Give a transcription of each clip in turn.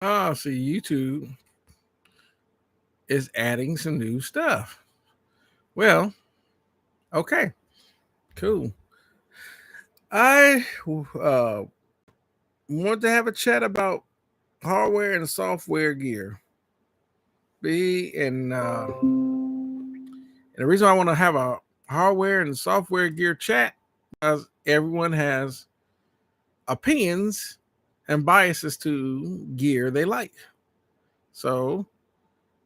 See, YouTube is adding some new stuff. Well, okay, cool. I want to have a chat about hardware and software gear. And the reason I want to have a hardware and software gear chat because everyone has opinions and biases to gear they like. So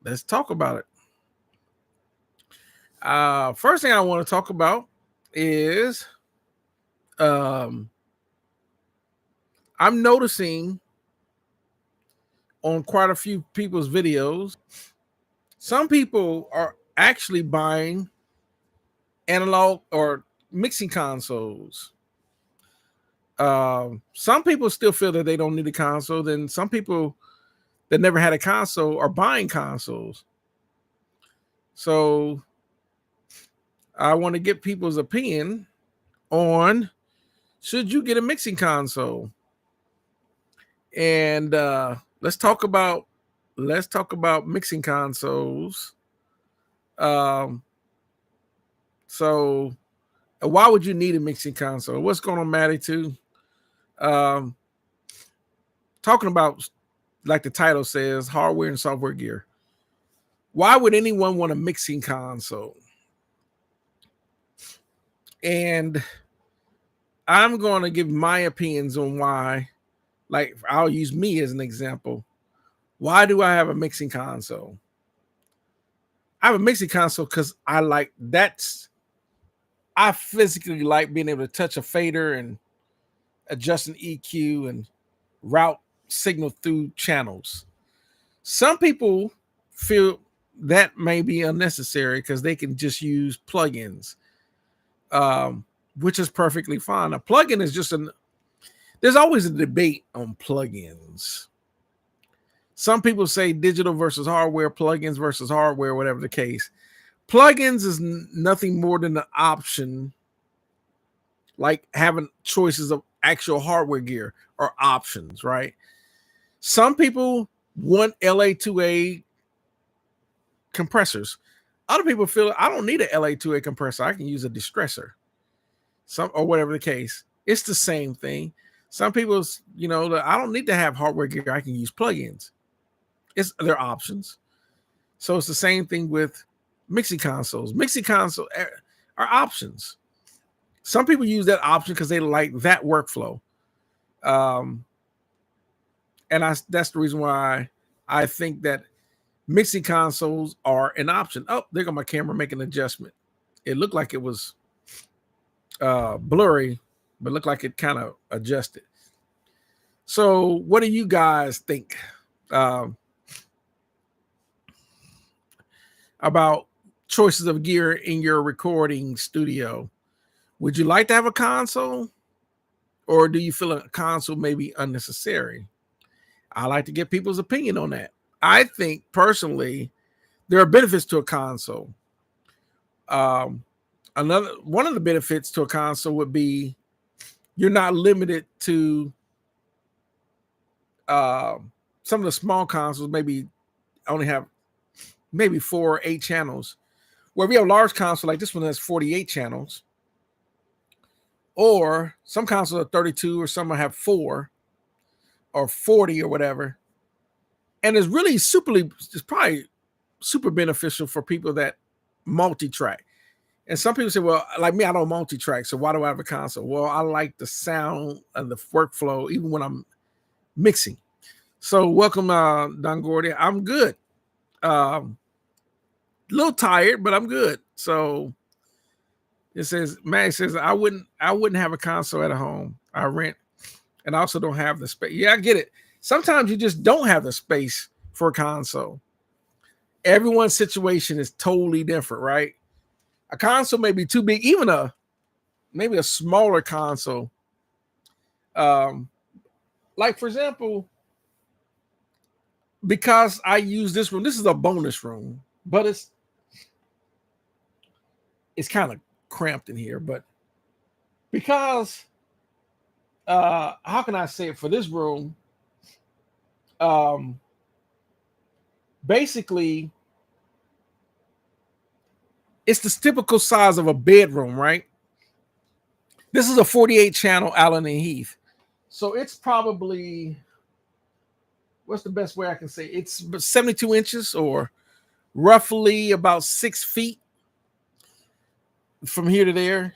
let's talk about it. First thing I want to talk about is um, I'm noticing on quite a few people's videos, some people are actually buying analog or mixing consoles. Some people still feel that they don't need a console. Then some people that never had a console are buying consoles. So I want to get people's opinion on should you get a mixing console? And let's talk about mixing consoles. Um, so why would you need a mixing console? What's going on, Maddie? Too. Um, Talking about, like the title says, hardware and software gear. Why would anyone want a mixing console? And I'm going to give my opinions on why. Like, I'll use me as an example. Why do I have a mixing console? I have a mixing console because I physically like being able to touch a fader and adjust an EQ and route signal through channels. Some people feel that may be unnecessary because they can just use plugins, which is perfectly fine. A plugin is there's always a debate on plugins. Some people say digital versus hardware, plugins versus hardware, whatever the case. Plugins is nothing more than an option, like having choices of actual hardware gear or options, right? Some people want LA2A compressors. Other people feel I don't need an LA2A compressor. I can use a distressor, or whatever the case. It's the same thing. Some people, I don't need to have hardware gear. I can use plugins. It's their options. So it's the same thing with mixing consoles. Mixing consoles are options. Some people use that option because they like that workflow. And that's the reason why I think that mixing consoles are an option. Oh, there go my camera making an adjustment. It looked like it was blurry, but looked like it kind of adjusted. So what do you guys think about choices of gear in your recording studio? Would you like to have a console, or do you feel a console may be unnecessary? I like to get people's opinion on that. I think personally, there are benefits to a console. One of the benefits to a console would be you're not limited to some of the small consoles. Maybe only have maybe 4 or 8 channels. Where we have a large console like this one has 48 channels, or some consoles are 32, or some have 4 or 40 or whatever. And it's probably super beneficial for people that multi-track. And some people say, well, like me, I don't multi-track, so why do I have a console? Well, I like the sound and the workflow even when I'm mixing. So welcome, Don Gordy. I'm good. A little tired, but I'm good. So it says, Mag says, I wouldn't have a console at home. I rent, and I also don't have the space. Yeah, I get it. Sometimes you just don't have the space for a console. Everyone's situation is totally different, right? A console may be too big, even maybe a smaller console. Like for example, because I use this room, this is a bonus room, but it's kind of cramped in here. But because how can I say it, for this room, Um, basically, it's the typical size of a bedroom, right? This is a 48 channel Allen and Heath. So it's probably, what's the best way I can say? It's 72 inches or roughly about 6 feet from here to there.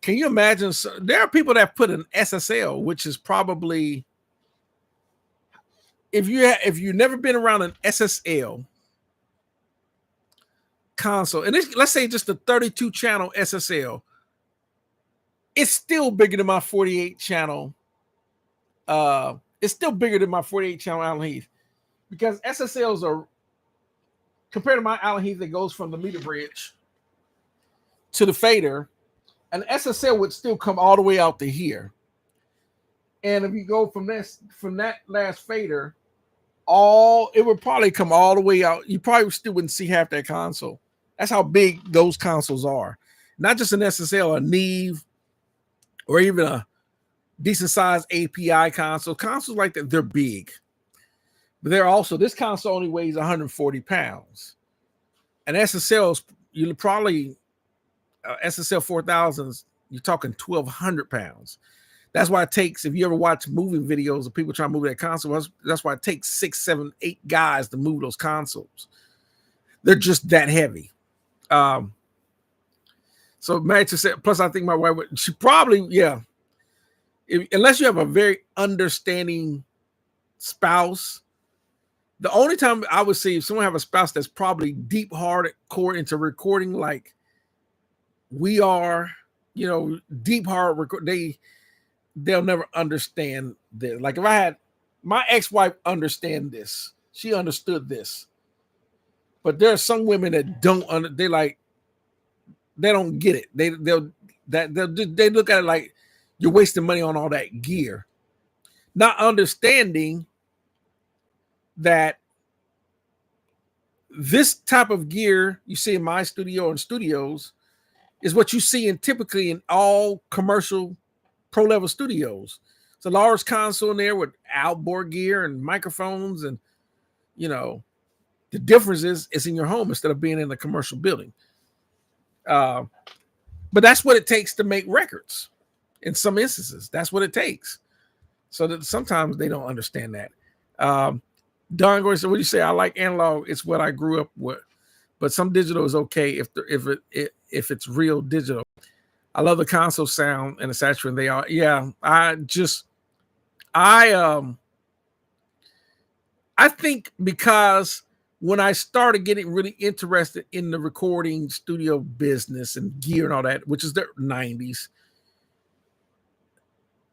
Can you imagine? So there are people that put an SSL, which is probably, if you've never been around an SSL console, and let's say just a 32 channel SSL, it's still bigger than my 48 channel. It's still bigger than my 48 channel Allen Heath, because SSLs are, compared to my Allen Heath that goes from the meter bridge to the fader, an SSL would still come all the way out to here. And if you go from that last fader, it would probably come all the way out. You probably still wouldn't see half that console. That's how big those consoles are. Not just an SSL, a Neve, or even a decent sized API console. Consoles like that, they're big. But they're also, this console only weighs 140 pounds. And SSLs, you'll probably, SSL 4000s, you're talking 1,200 pounds. That's why it takes, if you ever watch moving videos of people trying to move that console, that's why it takes 6, 7, 8 guys to move those consoles. They're just that heavy. So Matt just said, plus I think my wife, she probably, yeah. Unless you have a very understanding spouse, the only time I would say if someone have a spouse that's probably deep hardcore into recording, like we are, deep hard record, they'll never understand this. Like if I had my ex-wife understand this, she understood this. But there are some women that don't they don't get it. They look at it like you're wasting money on all that gear, not understanding that this type of gear you see in my studio and studios is what you see typically in all commercial pro level studios. It's a large console in there with outboard gear and microphones, and the difference is it's in your home instead of being in a commercial building. But that's what it takes to make records. In some instances, that's what it takes. So that sometimes they don't understand that. Don Gordon said, "What do you say? I like analog. It's what I grew up with, but some digital is okay if it's real digital. I love the console sound and the saturation they are. Yeah, I think because when I started getting really interested in the recording studio business and gear and all that, which is the 90s,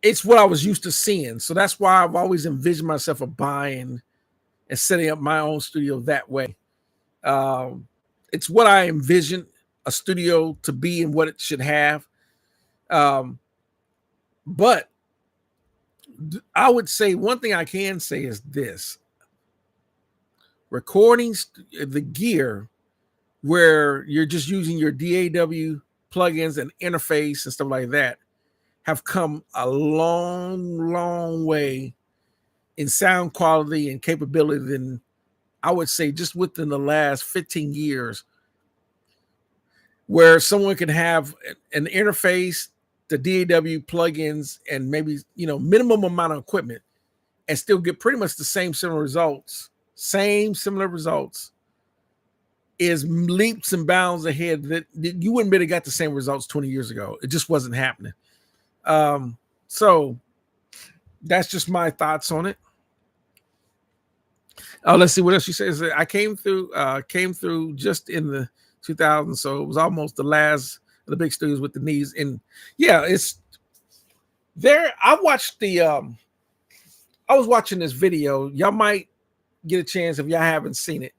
it's what I was used to seeing. So that's why I've always envisioned myself of buying and setting up my own studio that way. It's what I envisioned a studio to be and what it should have. But I would say one thing I can say is this: recording the gear where you're just using your DAW plugins and interface and stuff like that have come a long, long way in sound quality and capability than I would say just within the last 15 years, where someone can have an interface, the DAW plugins, and maybe, minimum amount of equipment and still get pretty much the similar results is leaps and bounds ahead that you wouldn't be able to get the same results 20 years ago. It just wasn't happening. So that's just my thoughts on it. Let's see what else she says. I came through just in the 2000s, so it was almost the last of the big studios with the knees. And yeah, it's there. I watched I was watching this video. Y'all might get a chance if y'all haven't seen it.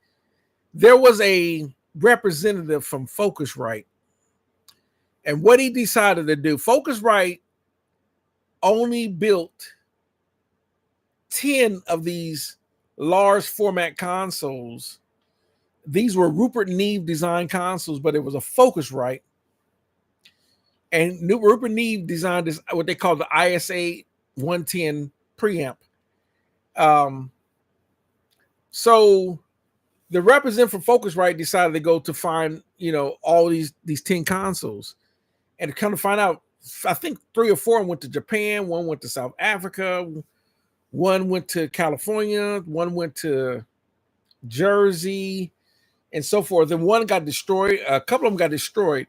There was a representative from Focusrite, and what he decided to do, Focusrite only built 10 of these large format consoles. These were Rupert Neve design consoles, but it was a Focusrite. And Rupert Neve designed this, what they call the ISA 110 preamp. So the representative for Focusrite decided to go to find, all these 10 consoles, and to come to find out, I think 3 or 4 went to Japan, one went to South Africa, one went to California, one went to Jersey, and so forth. And one got destroyed. A couple of them got destroyed.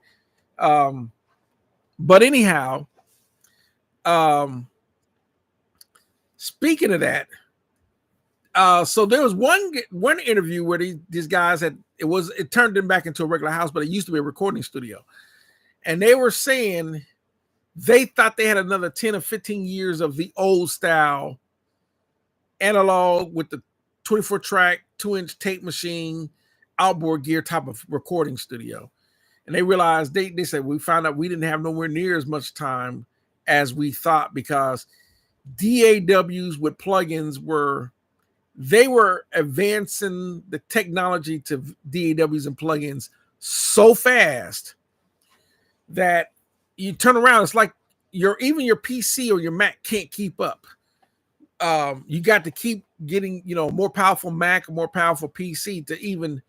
But anyhow, speaking of that, so there was one interview where these guys it turned them back into a regular house, but it used to be a recording studio. And they were saying they thought they had another 10 or 15 years of the old style analog with the 24 track, 2-inch tape machine, outboard gear type of recording studio. And they realized, they said, we found out we didn't have nowhere near as much time as we thought, because DAWs with plugins were advancing the technology to DAWs and plugins so fast that you turn around, it's like even your PC or your Mac can't keep up. You got to keep getting, a more powerful Mac, a more powerful PC to even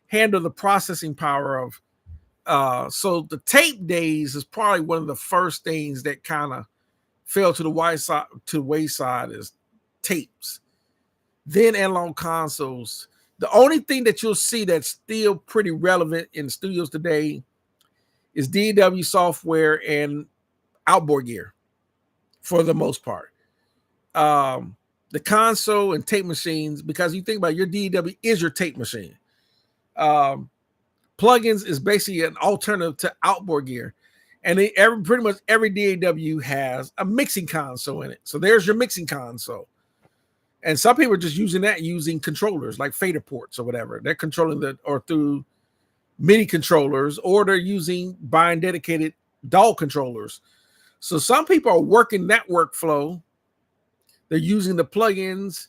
handle the processing power of. So the tape days is probably one of the first things that kind of fell to the wayside is tapes. Then analog consoles. The only thing that you'll see that's still pretty relevant in studios today is DAW software and outboard gear, for the most part. The console and tape machines, because you think about it, your DAW is your tape machine. Plugins is basically an alternative to outboard gear, and pretty much every DAW has a mixing console in it. So there's your mixing console. And some people are just using controllers like fader ports or whatever. They're controlling or through MIDI controllers, or they're buying dedicated DAW controllers. So some people are working that workflow. They're using the plugins,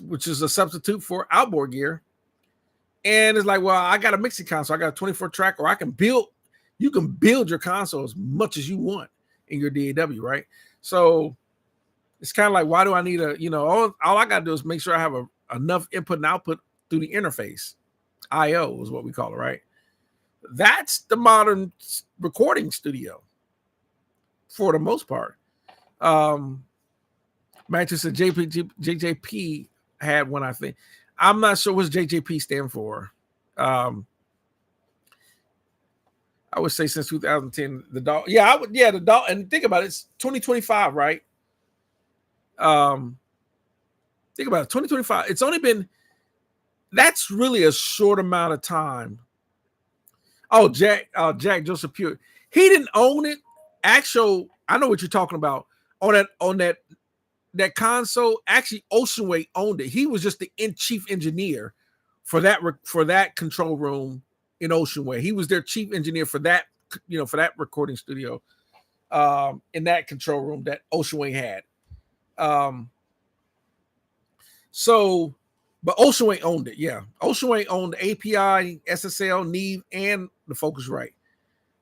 which is a substitute for outboard gear. And it's like, well, I got a mixing console. I got a 24 track, or you can build your console as much as you want in your DAW, right? So it's kind of like, why do I need all I got to do is make sure I have enough input and output through the interface. I/O is what we call it, right? That's the modern recording studio for the most part. Manchester JJP had one, I think. I'm not sure what JJP stand for. I would say since 2010, the DAW. Yeah, the DAW. And think about it, it's 2025, right? Think about it, 2025. It's only been, that's really a short amount of time. Oh, Jack Joseph Pure. He didn't own it. I know what you're talking about. On that console, actually Oceanway owned it. He was just the chief engineer for that control room in Oceanway. He was their chief engineer for that, for that recording studio, in that control room that Oceanway had. But Oceanway owned it. Yeah. Oceanway owned the API, SSL, Neve, and the Focusrite.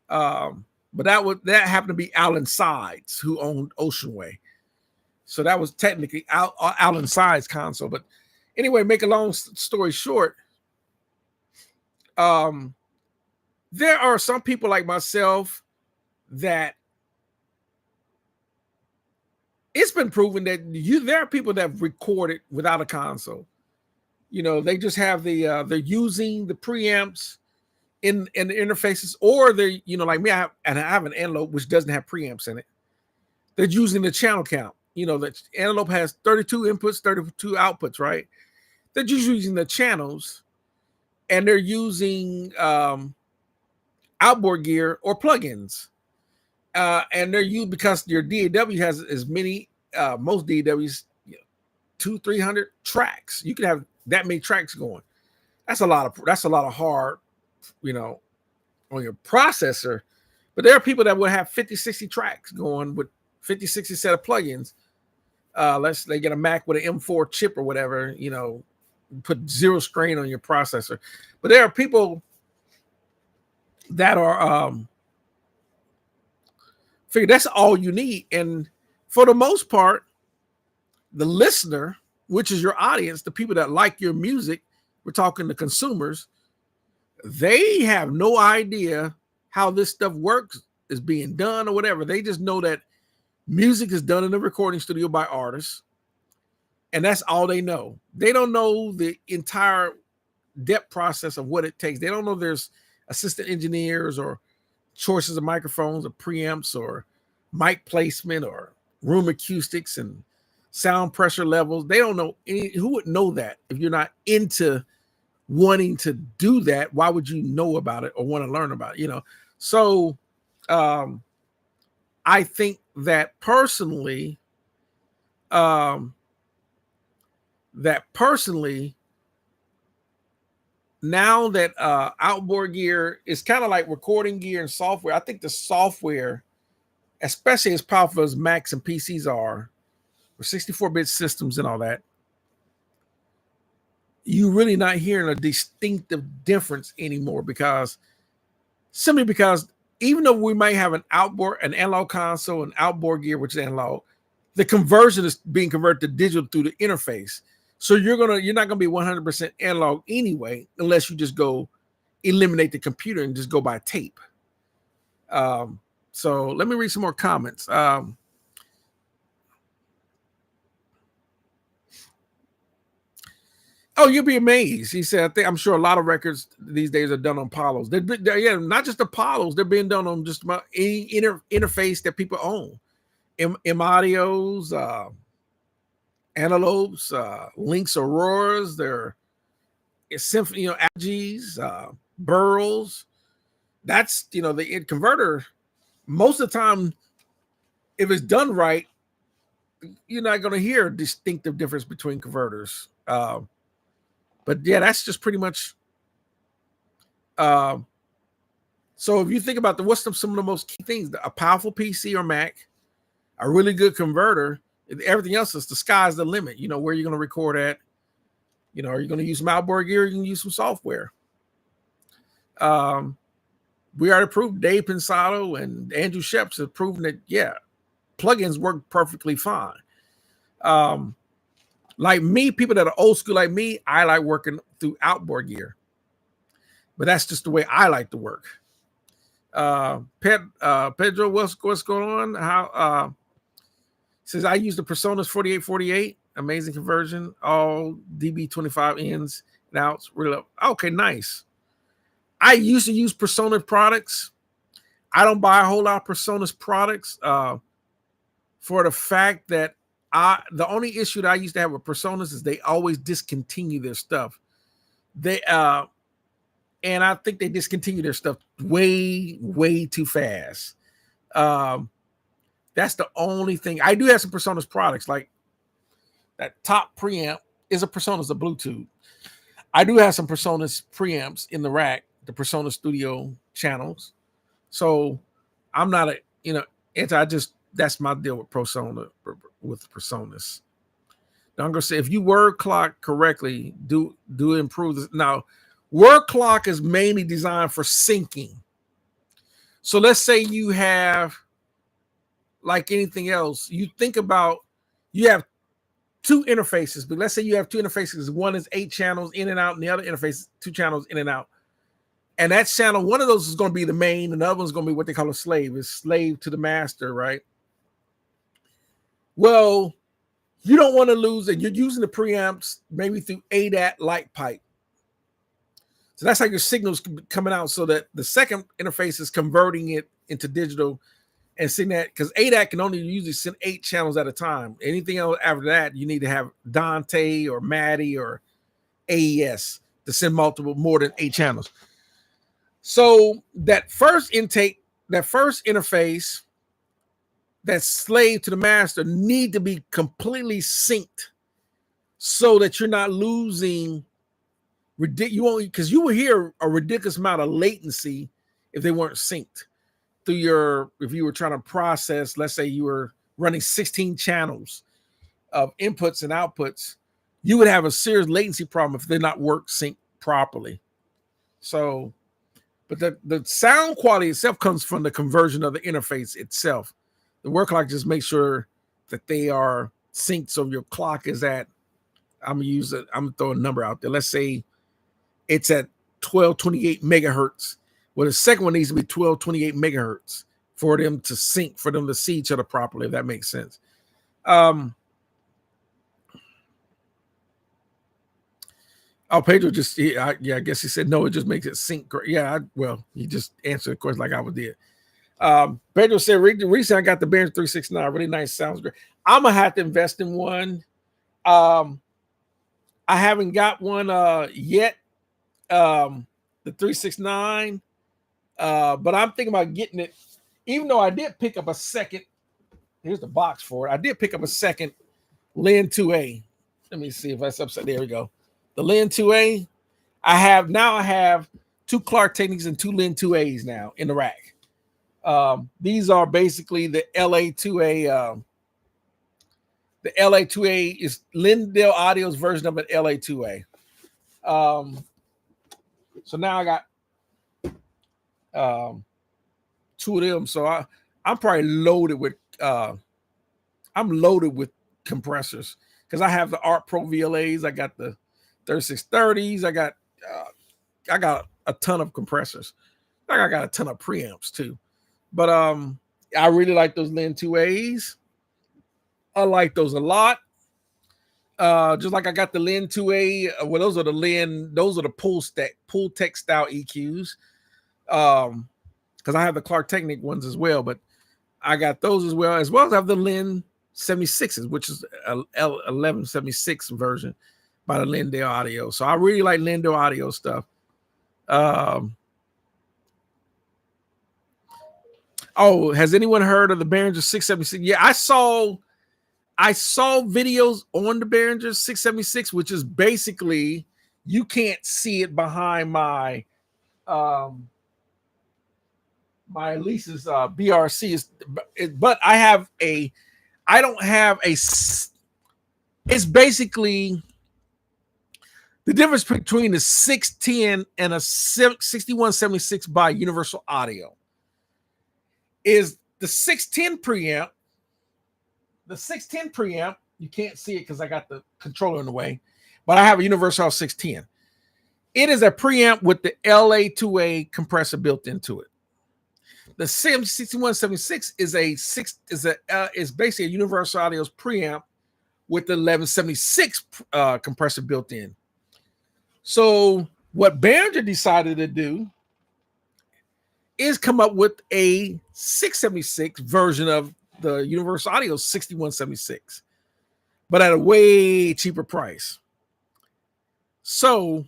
But that happened to be Alan Sides, who owned Oceanway. So that was technically Alan Sides' console. But anyway, make a long story short, there are some people like myself that it's been proven that there are people that have recorded without a console. They just have they're using the preamps in the interfaces, or they're, like me, I have an Antelope which doesn't have preamps in it. They're using the channel count. The Antelope has 32 inputs, 32 outputs, right? They're just using the channels, and they're using outboard gear or plugins. And they're used because your DAW has as many, most DAWs, 200-300 tracks. You can have that many tracks going. That's a lot of hard, on your processor. But there are people that will have 50-60 tracks going with 50-60 set of plugins. They get a Mac with an M4 chip or whatever, put zero strain on your processor. But there are people that are figure that's all you need. And for the most part, the listener which is your audience, the people that like your music, we're talking to consumers, they have no idea how this stuff works, is being done or whatever. They just know that music is done in a recording studio by artists, and that's all they know. They don't know the entire depth process of what it takes. They don't know there's assistant engineers or choices of microphones or preamps or mic placement or room acoustics and sound pressure levels. They don't know who would know that if you're not into wanting to do that. Why would you know about it or want to learn about it? So I think that personally, now that outboard gear is kind of like recording gear and software, I think the software, especially as powerful as Macs and PCs are, or 64-bit systems and all that, you're really not hearing a distinctive difference anymore, simply because even though we might have an analog console and outboard gear, which is analog, the conversion is being converted to digital through the interface. So you're not gonna be 100% analog anyway, unless you just go eliminate the computer and just go by tape. So let me read some more comments. Oh, you'll be amazed. He said, I'm sure a lot of records these days are done on Apollos. Yeah, not just Apollos. They're being done on just about any interface that people own. M-Audios, Antelopes, Lynx Auroras, their Symphony, Algis, Burls. That's, the converter, most of the time, if it's done right, you're not going to hear a distinctive difference between converters. But yeah, that's just pretty much. So if you think about what's some of the most key things, a powerful PC or Mac, a really good converter, everything else is the sky's the limit. Where you're going to record at. Are you going to use some outboard gear? You can use some software. We already proved, Dave Pensado and Andrew Sheps have proven that, yeah, plugins work perfectly fine. Like me, people that are old school like me, I like working through outboard gear. But that's just the way I like to work. Pedro, what's going on? How says I use the Presonus 4848, amazing conversion, all DB25 ins and outs. Really, okay, nice. I used to use Presonus products. I don't buy a whole lot of Presonus products for the fact that the only issue that I used to have with Presonus is they always discontinue their stuff. And I think they discontinue their stuff way, way too fast. That's the only thing. I do have some Presonus products, like that top preamp is a Presonus, a Bluetooth. I do have some Presonus preamps in the rack, the Presonus Studio channels. So I'm not that's my deal with Presonus. Now I'm gonna say, if you word clock correctly, do improve this. Now, word clock is mainly designed for syncing. So let's say you have, like anything else, you think about, you have two interfaces, but let's say you have two interfaces. One is 8 channels in and out, and the other interface 2 channels in and out. And that channel, one of those is going to be the main, and the other one's going to be what they call a slave. It's slave to the master, right? Well, you don't want to lose it. You're using the preamps maybe through ADAT light pipe. So that's how your signal's coming out, so that the second interface is converting it into digital and seeing that, because ADAT can only usually send 8 channels at a time. Anything else after that, you need to have Dante or Maddie or AES to send more than 8 channels. So that first interface, that slave to the master, need to be completely synced so that you're not losing because you will hear a ridiculous amount of latency if they weren't synced through if you were trying to process, let's say you were running 16 channels of inputs and outputs, you would have a serious latency problem if they're not synced properly. So, but the sound quality itself comes from the conversion of the interface itself. The word clock just makes sure that they are synced, so your clock is at I'm gonna throw a number out there. Let's say it's at 1228 megahertz. Well, the second one needs to be 1228 megahertz for them to sync, for them to see each other properly, if that makes sense. Pedro just, I guess he said no, it just makes it sync. Yeah, well, he just answered, of course, like I did. Pedro said, recently I got the Behringer 369, really nice, sounds great. I'm gonna have to invest in one. I haven't got one yet, the 369, but I'm thinking about getting it, even though I did pick up a second. Here's the box for it. I did pick up a second Lin 2A. Let me see if that's upside. There we go. The Lin 2A. I have two Clark Technics and two Lin 2As now in the rack. These are basically the LA2A. The LA2A is Lindell Audio's version of an LA2A. So now I got two of them. So I'm probably loaded with compressors because I have the Art Pro VLAs. I got the 3630s. I got a ton of compressors. I got a ton of preamps too. But I really like those Lin 2As. I like those a lot. Just like I got the Lin 2A. Well, those are the Pultec style EQs. Because I have the Clark Technic ones as well, but I got those as well as I have the Lin 76s, which is a L1176 version by the Lindell Audio. So I really like Lindell Audio stuff. Oh, has anyone heard of the Behringer 676? Yeah, I saw videos on the Behringer 676, which is basically, you can't see it behind my my Elise's BRC, but I don't have a, it's basically the difference between the 610 and a 6176 by Universal Audio is the 610 preamp. The 610 preamp, you can't see it because I got the controller in the way, but I have a Universal 610. It is a preamp with the LA2A compressor built into it. The 6176 is basically a Universal Audio's preamp with the 1176 compressor built in. So what Behringer decided to do is come up with a 676 version of the Universal Audio 6176, but at a way cheaper price. So,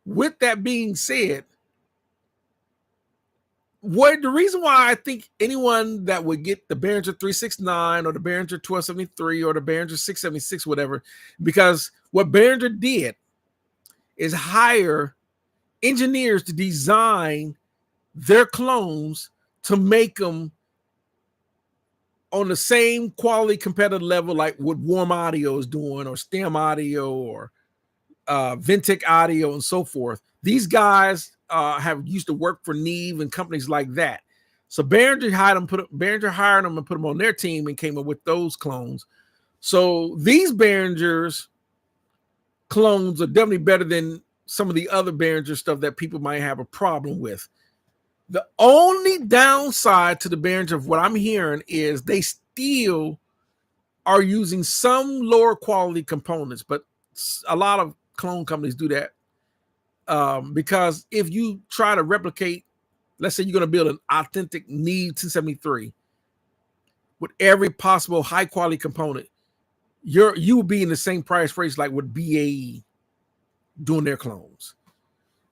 with that being said, the reason why I think anyone that would get the Behringer 369 or the Behringer 1273 or the Behringer 676, whatever, because what Behringer did is hire engineers to design their clones to make them on the same quality competitive level like what Warm Audio is doing, or STEM Audio, or Ventec Audio, and so forth. These guys have used to work for Neve and companies like that. So Behringer hired them and put them on their team and came up with those clones. So these Behringer's clones are definitely better than some of the other Behringer stuff that people might have a problem with. The only downside to the Behringer of what I'm hearing is they still are using some lower quality components, but a lot of clone companies do that. Because if you try to replicate, let's say you're going to build an authentic Neve 273 with every possible high quality component, you will be in the same price range like with BAE doing their clones.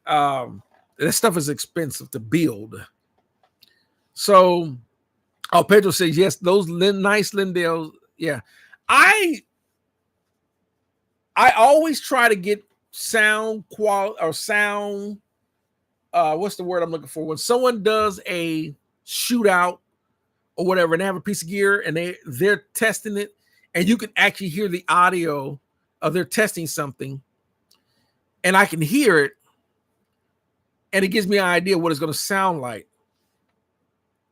That stuff is expensive to build. So, Pedro says yes, those nice Lindell. Yeah, I always try to get sound quality or sound. What's the word I'm looking for? When someone does a shootout or whatever, and they have a piece of gear and they're testing it, and you can actually hear the audio of they're testing something, and I can hear it, and it gives me an idea what it's going to sound like.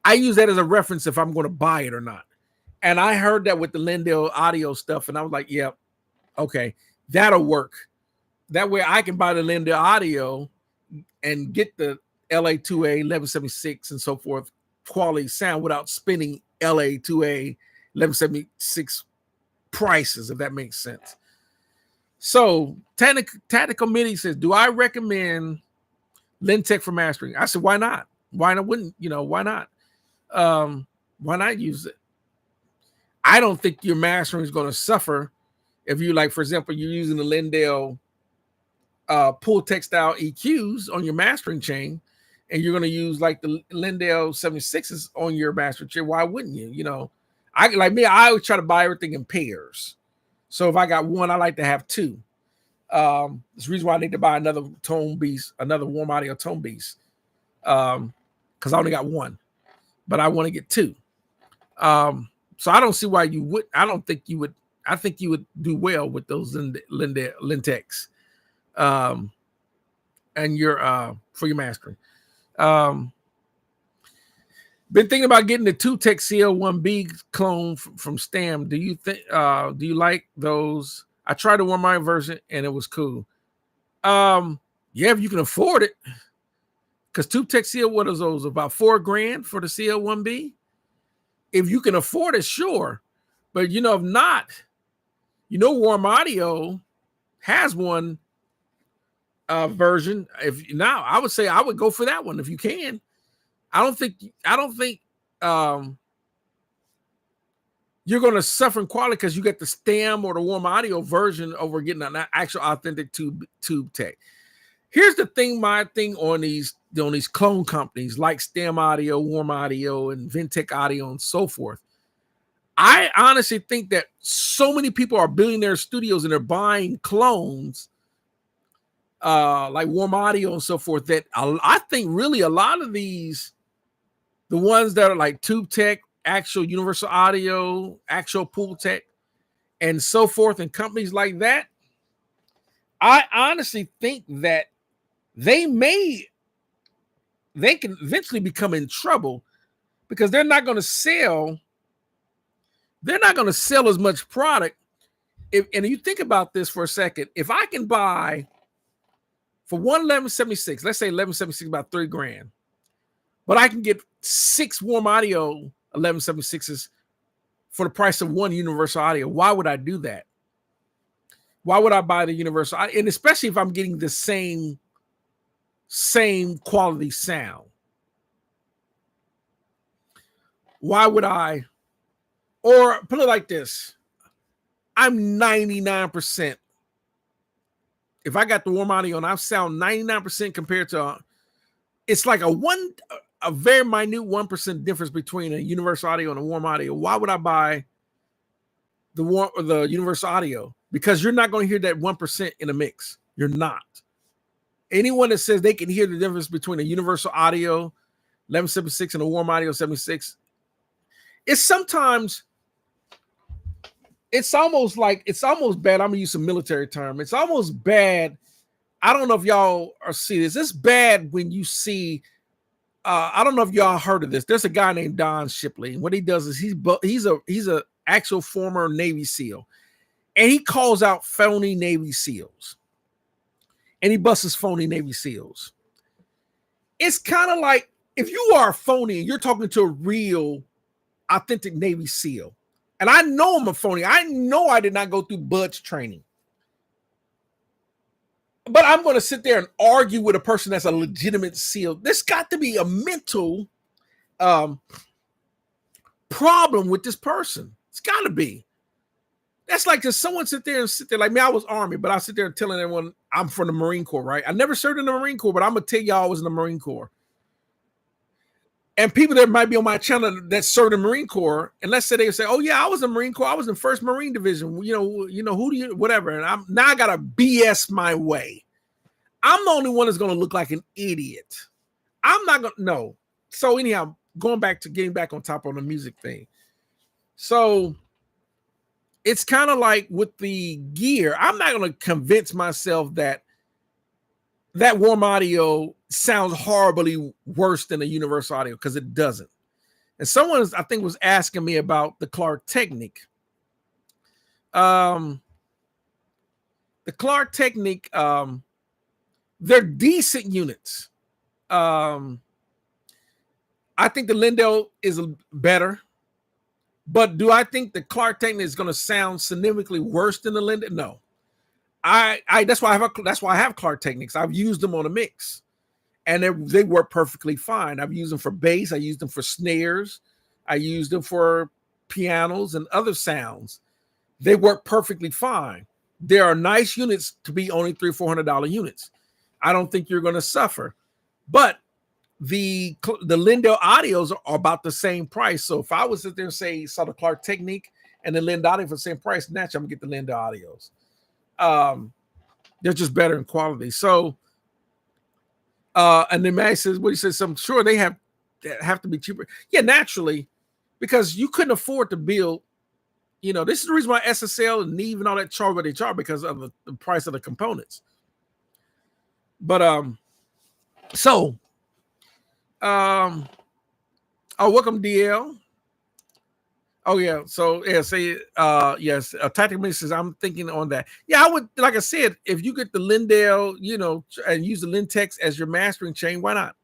I use that as a reference if I'm going to buy it or not. And I heard that with the Lindell audio stuff, and I was like, "Yep, okay, that'll work." That way, I can buy the Lindell audio and get the LA2A 1176 and so forth quality sound without spending LA2A 1176 prices, if that makes sense. So Tactical MIDI says, do I recommend Lintech for mastering? I said, why not? Why not? Why not? Why not use it? I don't think your mastering is going to suffer if you, like, for example, you're using the Lindell pull textile EQs on your mastering chain, and you're going to use like the Lindell 76s on your mastering chain. Why wouldn't you? I always try to buy everything in pairs. So if I got one, I like to have two. It's the reason why I need to buy another Tone Beast, another Warm Audio Tone Beast, because I only got one, but I want to get two. So I don't see why you would. I don't think you would. I think you would do well with those Lintex. And your for your mastering. Been thinking about getting the Tube-Tech CL1B clone from Stam. Do you like those? I tried the Warm Audio version and it was cool. Yeah, if you can afford it. Because Tube-Tech CL, what is those? About $4,000 for the CL1B? If you can afford it, sure. But if not, Warm Audio has one version. I would say I would go for that one if you can. I don't think you're going to suffer in quality because you get the Stam or the Warm Audio version over getting an actual authentic Tube-Tech. Here's the thing, my thing on these clone companies like Stam Audio, Warm Audio, and Ventec Audio, and so forth. I honestly think that so many people are building their studios and they're buying clones like Warm Audio and so forth, that I think really a lot of these, the ones that are like Tube-Tech, actual Universal Audio, actual Pultec, and so forth, and companies like that, I honestly think that they can eventually become in trouble because they're not going to sell as much product. And you think about this for a second, if I can buy for one 1176, let's say 1176 about $3,000, but I can get 6 Warm Audio 1176s for the price of one Universal Audio. Why would I do that? Why would I buy the Universal? And especially if I'm getting the same quality sound. Why would I? Or put it like this, I'm 99%. If I got the Warm Audio and I sound 99% compared to, it's like a very minute 1% difference between a Universal Audio and a Warm Audio. Why would I buy the Universal Audio? Because you're not going to hear that 1% in a mix. You're not. Anyone that says they can hear the difference between a Universal Audio 1176 and a Warm Audio 76, it's almost bad. I'm gonna use some military term. It's almost bad. I don't know if y'all see this. It's bad when you see. I don't know if y'all heard of this. There's a guy named Don Shipley. What he does is he's a actual former Navy SEAL, and he calls out phony Navy SEALs, and he busts phony Navy SEALs. It's kind of like if you are a phony and you're talking to a real, authentic Navy SEAL. And I know I'm a phony. I know I did not go through BUD/S training. But I'm going to sit there and argue with a person that's a legitimate SEAL. There's got to be a mental problem with this person. It's got to be. That's like just someone sit there like me. I was Army, but I sit there telling everyone I'm from the Marine Corps, right? I never served in the Marine Corps, but I'm going to tell y'all I was in the Marine Corps. And people that might be on my channel that served in the Marine Corps, and let's say they say, "Oh yeah, I was in the Marine Corps. I was in 1st Marine Division. Who do you whatever?" And I gotta BS my way. I'm the only one that's gonna look like an idiot. I'm not gonna no. So anyhow, getting back on top on the music thing. So it's kind of like with the gear. I'm not gonna convince myself that Warm Audio sounds horribly worse than a Universal Audio, because it doesn't. And someone, I think, was asking me about the Clark Technic. The Clark Technic, they're decent units. I think the Lindell is better, but do I think the Clark Technic is going to sound significantly worse than the Lindell? No. That's why I have Clark Technics. I've used them on a mix, and they work perfectly fine. I've used them for bass. I used them for snares. I used them for pianos and other sounds. They work perfectly fine. There are nice units to be only $300-$400 units. I don't think you're going to suffer, but the Lindell Audios are about the same price. So if I was sit there and say saw the Clark Technic and the Lindell Audio for the same price, naturally I'm gonna get the Lindell Audios. They're just better in quality. So, and then Matt says, "What he says, I'm sure they have to be cheaper." Yeah, naturally, because you couldn't afford to build. You know, this is the reason why SSL and Neve and all that charge what they charge, because of the price of the components. But oh, welcome DL. Oh yeah, so yeah, say yes, Tactical says I'm thinking on that. Yeah, I would, like I said, if you get the Lindell, you know, and use the Lintex as your mastering chain, why not?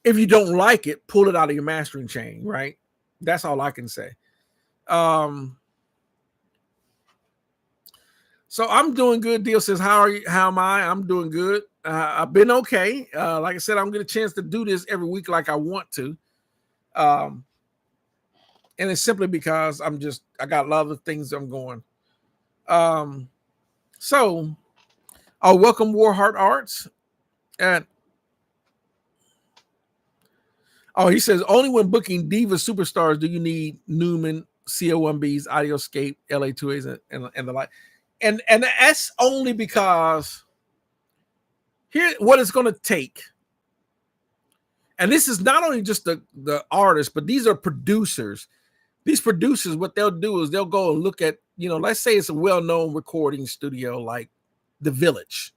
If you don't like it, pull it out of your mastering chain, right? That's all I can say. So I'm doing good. Deal says, how are you? How am I? I'm doing good. I've been okay. Like I said, I'm getting a chance to do this every week like I want to. And it's simply because I got a lot of things I'm going. So welcome Warheart Arts. And he says, only when booking Diva Superstars do you need Newman, CO1Bs, Audioscape, LA2As, and the like. And that's only because here what it's going to take. And this is not only just the artists, but these are producers. These producers, what they'll do is they'll go and look at, you know, let's say it's a well-known recording studio like The Village.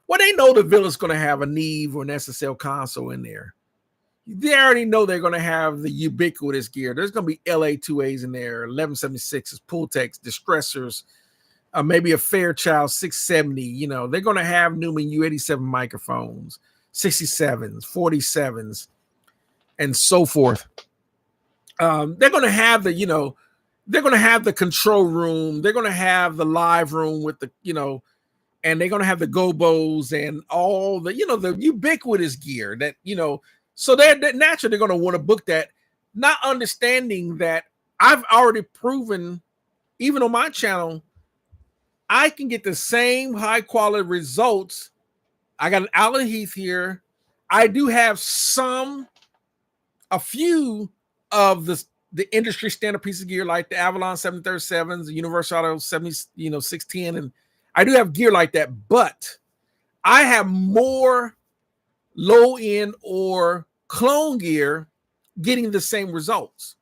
Well, they know The Village is going to have a Neve or an SSL console in there. They already know they're going to have the ubiquitous gear. There's going to be LA2As in there, 1176s, Pultecs, Distressors, maybe a Fairchild 670. You know, they're going to have Newman U87 microphones, 67s, 47s, and so forth. They're going to have the, you know, they're going to have the control room. They're going to have the live room with the, you know, and they're going to have the gobos and all the, you know, the ubiquitous gear that, you know, so they're naturally they're going to want to book that, not understanding that I've already proven, even on my channel, I can get the same high quality results. I got an Allen Heath here. I do have a few of the industry standard pieces of gear like the Avalon 737s, the Universal Audio 70, 610, and I do have gear like that, but I have more low end or clone gear getting the same results.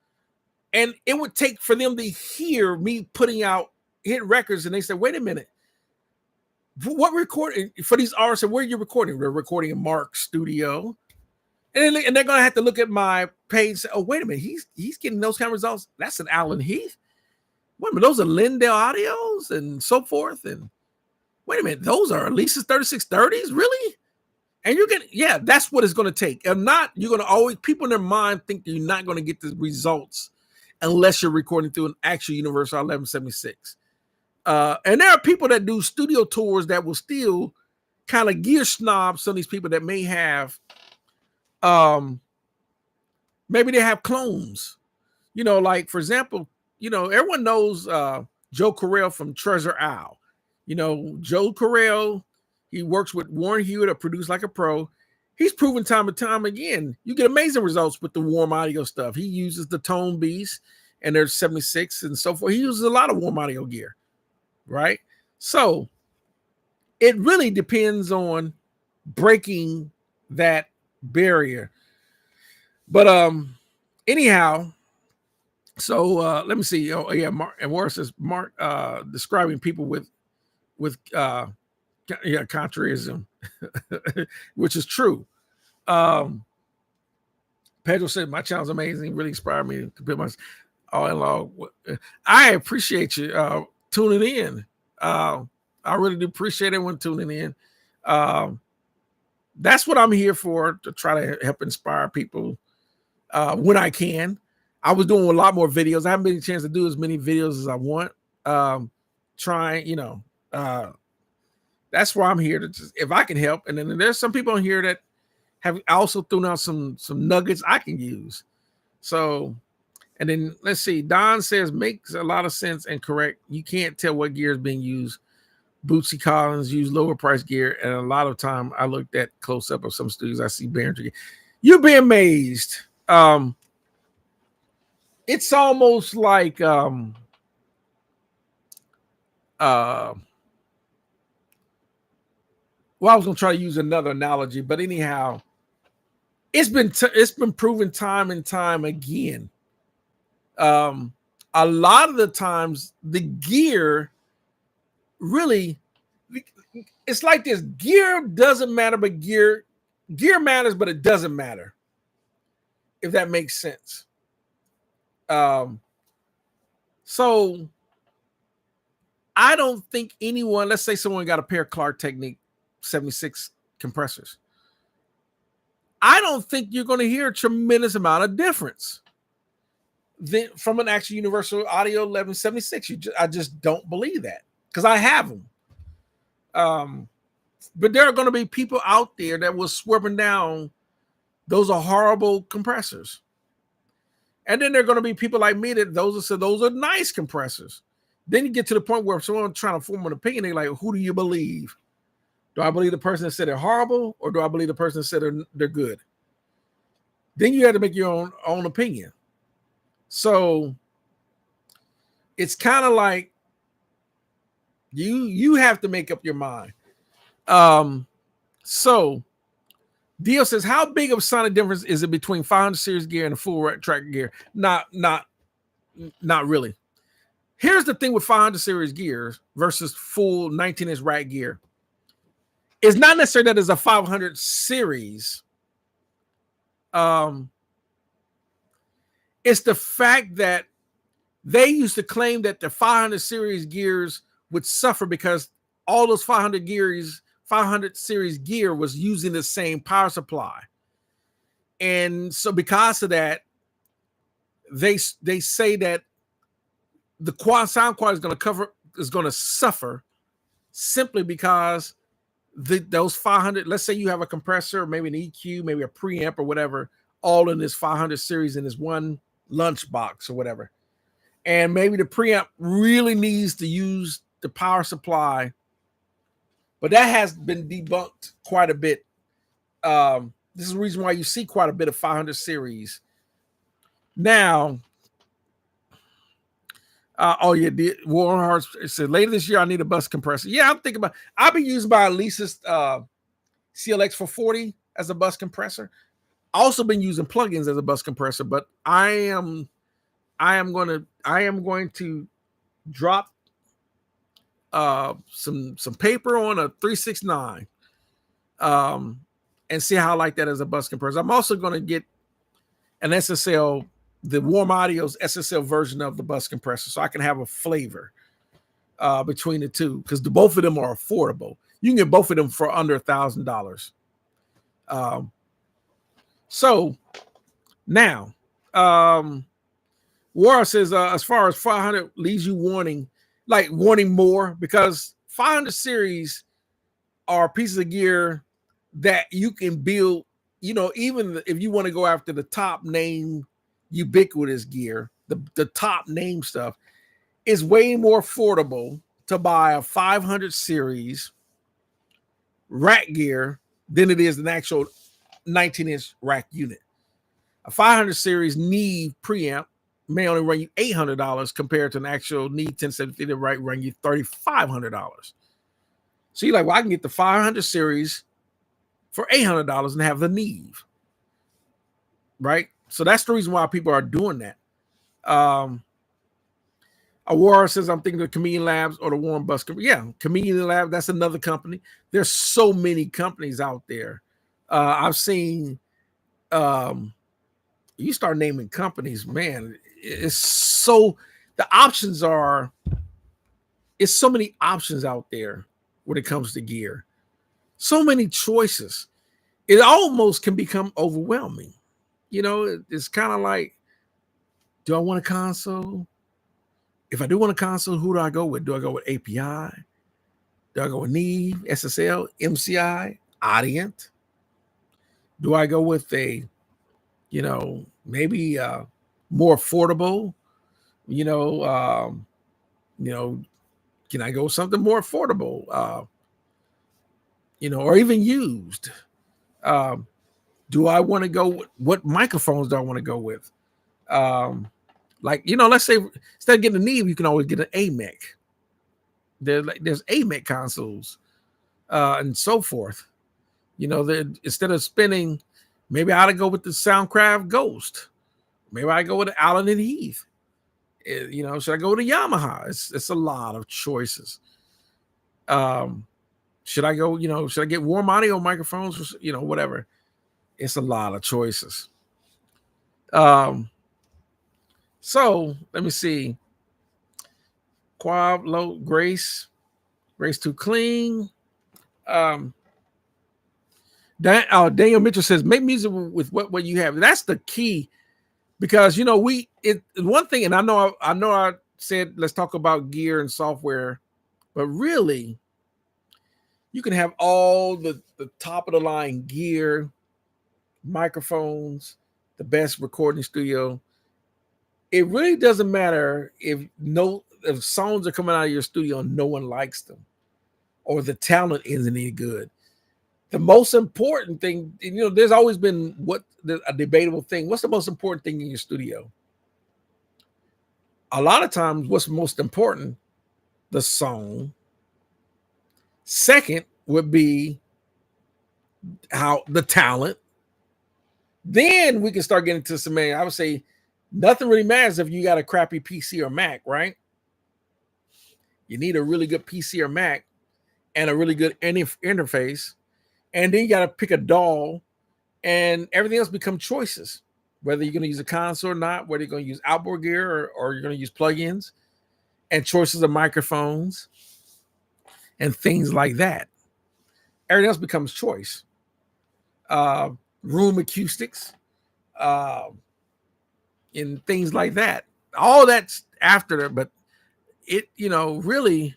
And it would take for them to hear me putting out hit records, and they say, wait a minute, what recording for these artists? Where are you recording? We're recording in Mark's studio. And they're going to have to look at my page and say, oh, wait a minute, he's getting those kind of results. That's an Allen Heath. Wait a minute, those are Lindell Audios and so forth. And wait a minute, those are Alesis 3630s? Really? And you're going to, yeah, that's what it's going to take. If not, you're going to always, people in their mind think that you're not going to get the results unless you're recording through an actual Universal 1176. And there are people that do studio tours that will still kind of gear snob some of these people that may have, maybe they have clones, you know, like for example, you know, everyone knows Joe Correll from Treasure Isle. You know, Joe Correll, he works with Warren Hewitt, a Produce Like a Pro. He's proven time and time again, you get amazing results with the Warm Audio stuff. He uses the Tone Beast and there's 76 and so forth. He uses a lot of Warm Audio gear, right? So it really depends on breaking that barrier. But anyhow, so let me see. Oh yeah, Mark and Warren says Mark describing people with contrarism, which is true. Pat Pedro said my channel's amazing. Really inspired me to build my all-in-law. I appreciate you tuning in. I really do appreciate everyone tuning in. That's what I'm here for, to try to help inspire people when I can. I was doing a lot more videos. I haven't been a chance to do as many videos as I want. Trying, that's why I'm here to just, if I can help. And then there's some people on here that have also thrown out some nuggets I can use. So, and then let's see. Don says makes a lot of sense and correct. You can't tell what gear is being used. Bootsy Collins used lower price gear, and a lot of time I looked at close up of some studios. I see Behringer. You'll be amazed. It's almost like well, I was gonna try to use another analogy, but anyhow, it's been proven time and time again. A lot of the times the gear really, it's like this: gear doesn't matter, but gear matters, but it doesn't matter, if that makes sense. So I don't think anyone, let's say someone got a pair of Clark Technique 76 compressors, I don't think you're going to hear a tremendous amount of difference from an actual Universal Audio 1176. I just don't believe that, because I have them. But there are going to be people out there that will swerving down, those are horrible compressors. And then there are going to be people like me that those are nice compressors. Then you get to the point where someone's trying to form an opinion, they're like, who do you believe? Do I believe the person that said they're horrible, or do I believe the person that said they're good? Then you have to make your own opinion. So it's kind of like you have to make up your mind. So Dio says, how big of a sonic difference is it between 500 series gear and a full track gear? Not really. Here's the thing with 500 series gears versus full 19-inch rack gear. It's not necessarily that it's a 500 series. It's the fact that they used to claim that the 500 series gears would suffer because all those 500 series gear was using the same power supply. And so because of that, they say that the sound quality is going to suffer simply because those 500, let's say you have a compressor, maybe an EQ, maybe a preamp or whatever, all in this 500 series in this one lunchbox or whatever. And maybe the preamp really needs to use the power supply, but that has been debunked quite a bit. This is the reason why you see quite a bit of 500 series. Now, Warren Hart said later this year I need a bus compressor. Yeah, I'm thinking about. I've been using my Alesis CLX 440 as a bus compressor. I also been using plugins as a bus compressor, but I am going to drop some paper on a 369 and see how I like that as a bus compressor. I'm also going to get an SSL, the Warm Audio's SSL version of the bus compressor, so I can have a flavor between the two, because both of them are affordable. You can get both of them for under $1,000. So now, Wara says, as far as 500 leaves you wanting more, because 500 series are pieces of gear that you can build, even if you want to go after the top name ubiquitous gear, the top name stuff, is way more affordable to buy a 500 series rack gear than it is an actual 19-inch rack unit. A 500 series Neve preamp may only run you $800 compared to an actual Neve 1070 that run you $3,500. So you're like, well, I can get the 500 series for $800 and have the Neve, right? So that's the reason why people are doing that. Aurora says, I'm thinking of Chameleon Labs or the Warren Bus. Yeah, Chameleon Lab, that's another company. There's so many companies out there. I've seen you start naming companies, man, it's so the options are it's so many options out there when it comes to gear. So many choices. It almost can become overwhelming. It's kind of like, do I want a console? If I do want a console, who do I go with? Do I go with API? Do I go with Neve, SSL, MCI, Audient? Do I go with a, maybe more affordable? You know, um, can I go with something more affordable? Or even used? Um, do I want to go with what microphones do I want to go with? Let's say instead of getting a Neve, you can always get an AMEC. There's AMEC consoles and so forth. Instead of spending, maybe I ought to go with the Soundcraft Ghost. Maybe I go with the Allen and Heath. Should I go with a Yamaha? It's a lot of choices. Should I go? Should I get warm audio microphones? Or, whatever. It's a lot of choices. So let me see. Quab, low, Grace too clean. Daniel Mitchell says, make music with what you have. That's the key, because one thing, and I know I said let's talk about gear and software, but really you can have all the top of the line gear, microphones, the best recording studio. It really doesn't matter if songs are coming out of your studio and no one likes them, or the talent isn't any good. The most important thing, there's always been a debatable thing. What's the most important thing in your studio? A lot of times, what's most important? The song. Second would be how the talent. Then we can start getting to some, I would say nothing really matters if you got a crappy PC or Mac, right? You need a really good PC or Mac and a really good interface. And then you got to pick a DAW, and everything else become choices. Whether you're going to use a console or not, whether you're going to use outboard gear or you're going to use plugins, and choices of microphones and things like that. Everything else becomes choice. Room acoustics, and things like that. All that's after there, but it really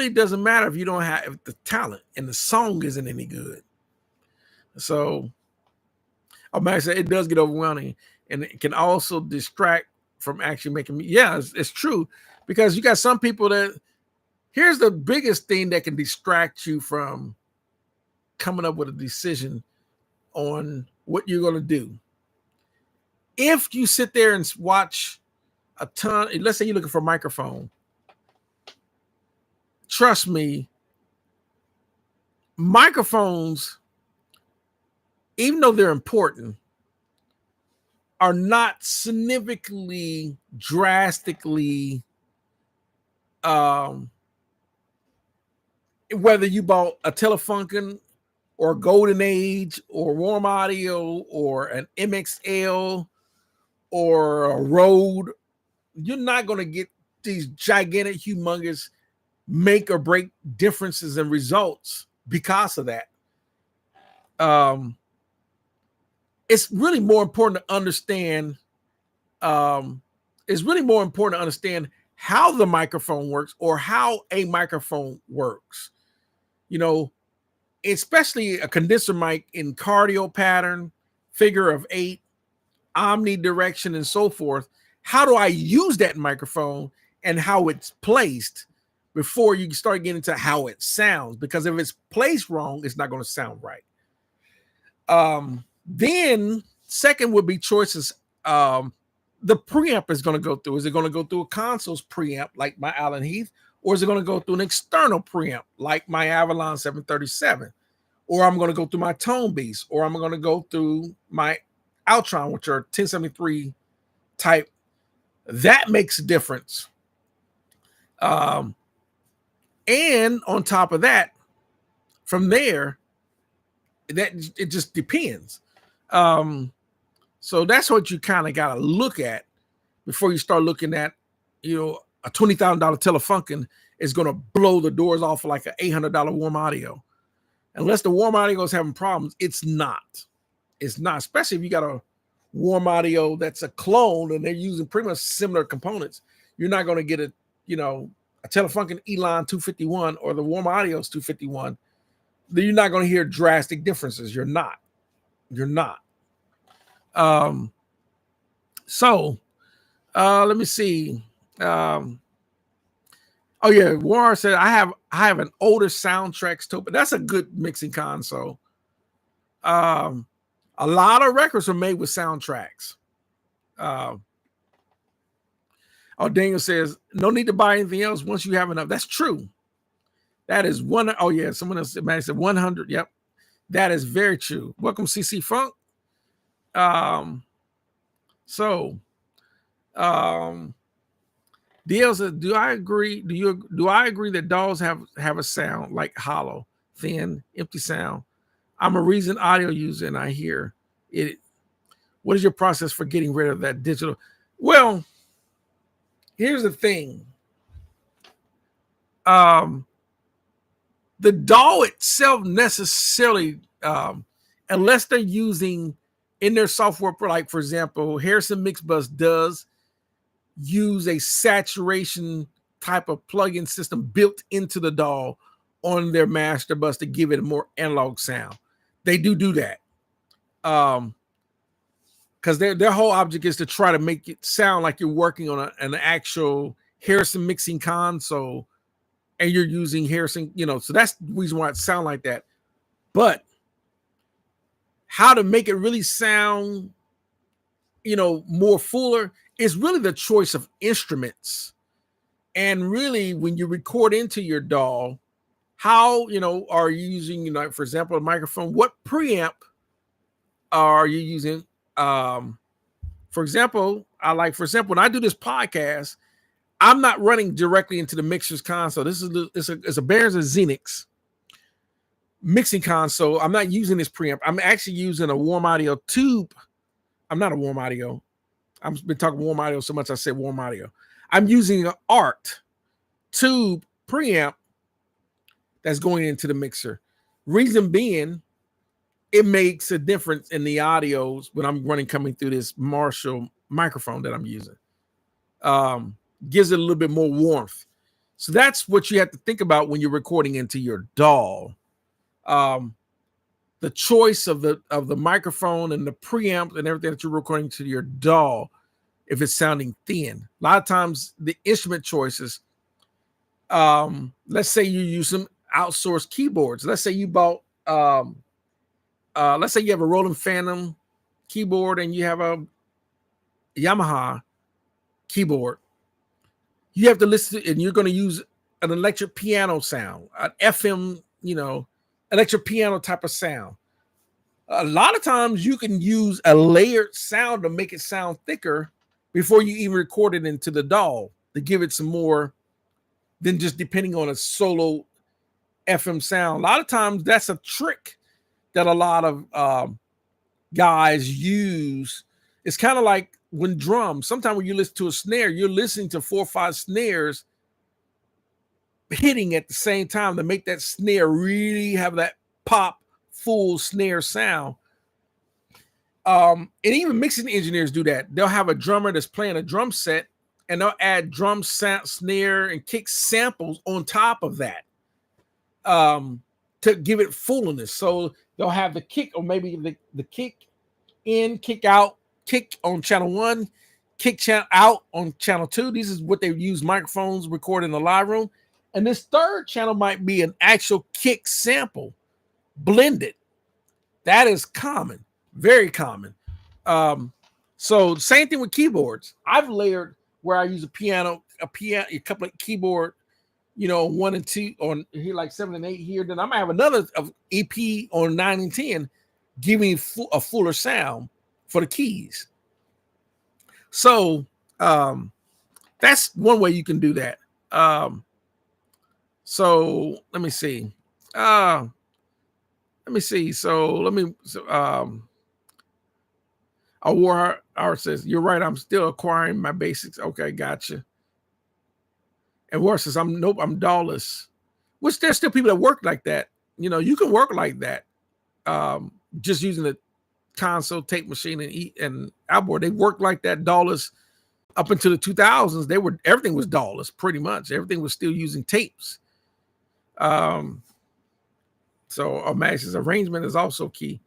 doesn't matter if you don't have the talent and the song isn't any good. So I say it does get overwhelming, and it can also distract from actually making me. Yeah, it's true, because you got some people that, here's the biggest thing that can distract you from coming up with a decision on what you're going to do. If you sit there and watch a ton, let's say you're looking for a microphone, trust me, microphones, even though they're important, are not significantly, drastically, whether you bought a Telefunken or Golden Age or Warm Audio or an MXL or a Rode, you're not going to get these gigantic, humongous make or break differences in results because of that. It's really more important to understand. It's really more important to understand how the microphone works, or how a microphone works. Especially a condenser mic in cardio pattern, figure of 8, omnidirection, and so forth. How do I use that microphone and how it's placed before you start getting to how it sounds? Because if it's placed wrong, it's not going to sound right. Then second would be choices. The preamp is going to go through. Is it going to go through a console's preamp like my Allen Heath, or is it going to go through an external preamp like my Avalon 737? Or I'm going to go through my Tone Beast, or I'm going to go through my Altron, which are 1073 type. That makes a difference. And on top of that, from there, that it just depends. So that's what you kind of got to look at before you start looking at, a $20,000 Telefunken is going to blow the doors off like an $800 warm audio. Unless the warm audio is having problems, it's not. It's not, especially if you got a warm audio that's a clone and they're using pretty much similar components. You're not going to get a Telefunken Elan 251 or the warm audio's 251. You're not going to hear drastic differences. You're not. So let me see. Oh yeah, Warren said I have an older Soundtraxx Taupe. That's a good mixing console. A lot of records were made with Soundtraxx. Daniel says no need to buy anything else once you have enough. That's true. That is one. Oh yeah, someone else said 100. Yep, that is very true. Welcome, CC Funk. DL says, do I agree? Do I agree that dolls have a sound like hollow, thin, empty sound? I'm a Reason audio user and I hear it. What is your process for getting rid of that digital? Well, here's the thing. The DAW itself necessarily, unless they're using in their software, like for example, Harrison Mixbus does use a saturation type of plug-in system built into the DAW on their master bus to give it a more analog sound. They do that. Because their whole object is to try to make it sound like you're working on an actual Harrison mixing console and you're using Harrison, so that's the reason why it sounds like that. But how to make it really sound, more fuller is really the choice of instruments. And really, when you record into your DAW, how, are you using, for example, a microphone? What preamp are you using? For example, when I do this podcast, I'm not running directly into the mixer's console. This is a Behringer Xenix mixing console. I'm not using this preamp. I'm actually using a warm audio tube. I'm not a warm audio. I've been talking warm audio so much I said warm audio. I'm using an ART tube preamp that's going into the mixer. Reason being, it makes a difference in the audios when I'm coming through this Marshall microphone that I'm using. Gives it a little bit more warmth. So that's what you have to think about when you're recording into your DAW. The choice of the microphone and the preamp and everything that you're recording to your DAW, if it's sounding thin. A lot of times the instrument choices, let's say you use some outsourced keyboards. Let's say you bought, let's say you have a Roland Phantom keyboard and you have a Yamaha keyboard. You have to listen to, and you're going to use an electric piano sound, an FM, electric piano type of sound. A lot of times you can use a layered sound to make it sound thicker before you even record it into the DAW to give it some more than just depending on a solo FM sound. A lot of times that's a trick that a lot of guys use. It's kind of like when drums, sometimes when you listen to a snare, you're listening to 4 or 5 snares hitting at the same time to make that snare really have that pop full snare sound. And even mixing engineers do that. They'll have a drummer that's playing a drum set and they'll add drum, snare, and kick samples on top of that to give it fullness. So they'll have the kick, or maybe the kick in, kick out, kick on channel 1, kick out on channel 2. This is what they use microphones record in the live room. And this third channel might be an actual kick sample blended. That is common, very common. So same thing with keyboards. I've layered where I use a couple of keyboard, 1 and 2 on here, like 7 and 8 here. Then I might have another EP on 9 and 10, giving a fuller sound for the keys. So that's one way you can do that. So let me see. So Warheart says, you're right. I'm still acquiring my basics. Okay, gotcha. And War says, I'm DAWless. Which there's still people that work like that. You know, you can work like that. Just using the console, tape machine, and outboard. They worked like that, DAWless, up until the 2000s. Everything was DAWless, pretty much. Everything was still using tapes. So Max's arrangement is also key.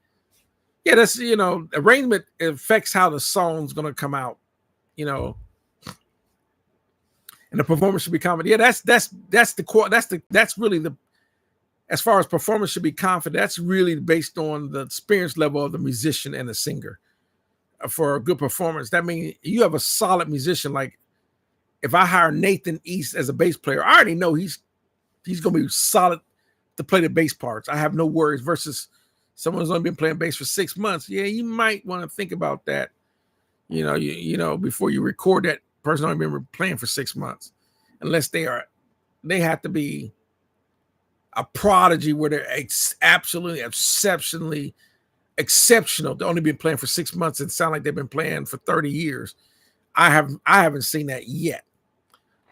Yeah, that's, you know, arrangement affects how the song's gonna come out, you know. And the performance should be confident. Yeah, that's really the, as far as performance should be confident, that's really based on the experience level of the musician and the singer. For a good performance, that means you have a solid musician. Like if I hire Nathan East as a bass player, I already know he's gonna be solid to play the bass parts. I have no worries. Versus someone who's only been playing bass for 6 months, yeah, you might want to think about that. You know, before you record that person only been playing for 6 months, unless they have to be a prodigy where they're absolutely exceptional. They've only been playing for 6 months and sound like they've been playing for 30 years. I haven't seen that yet.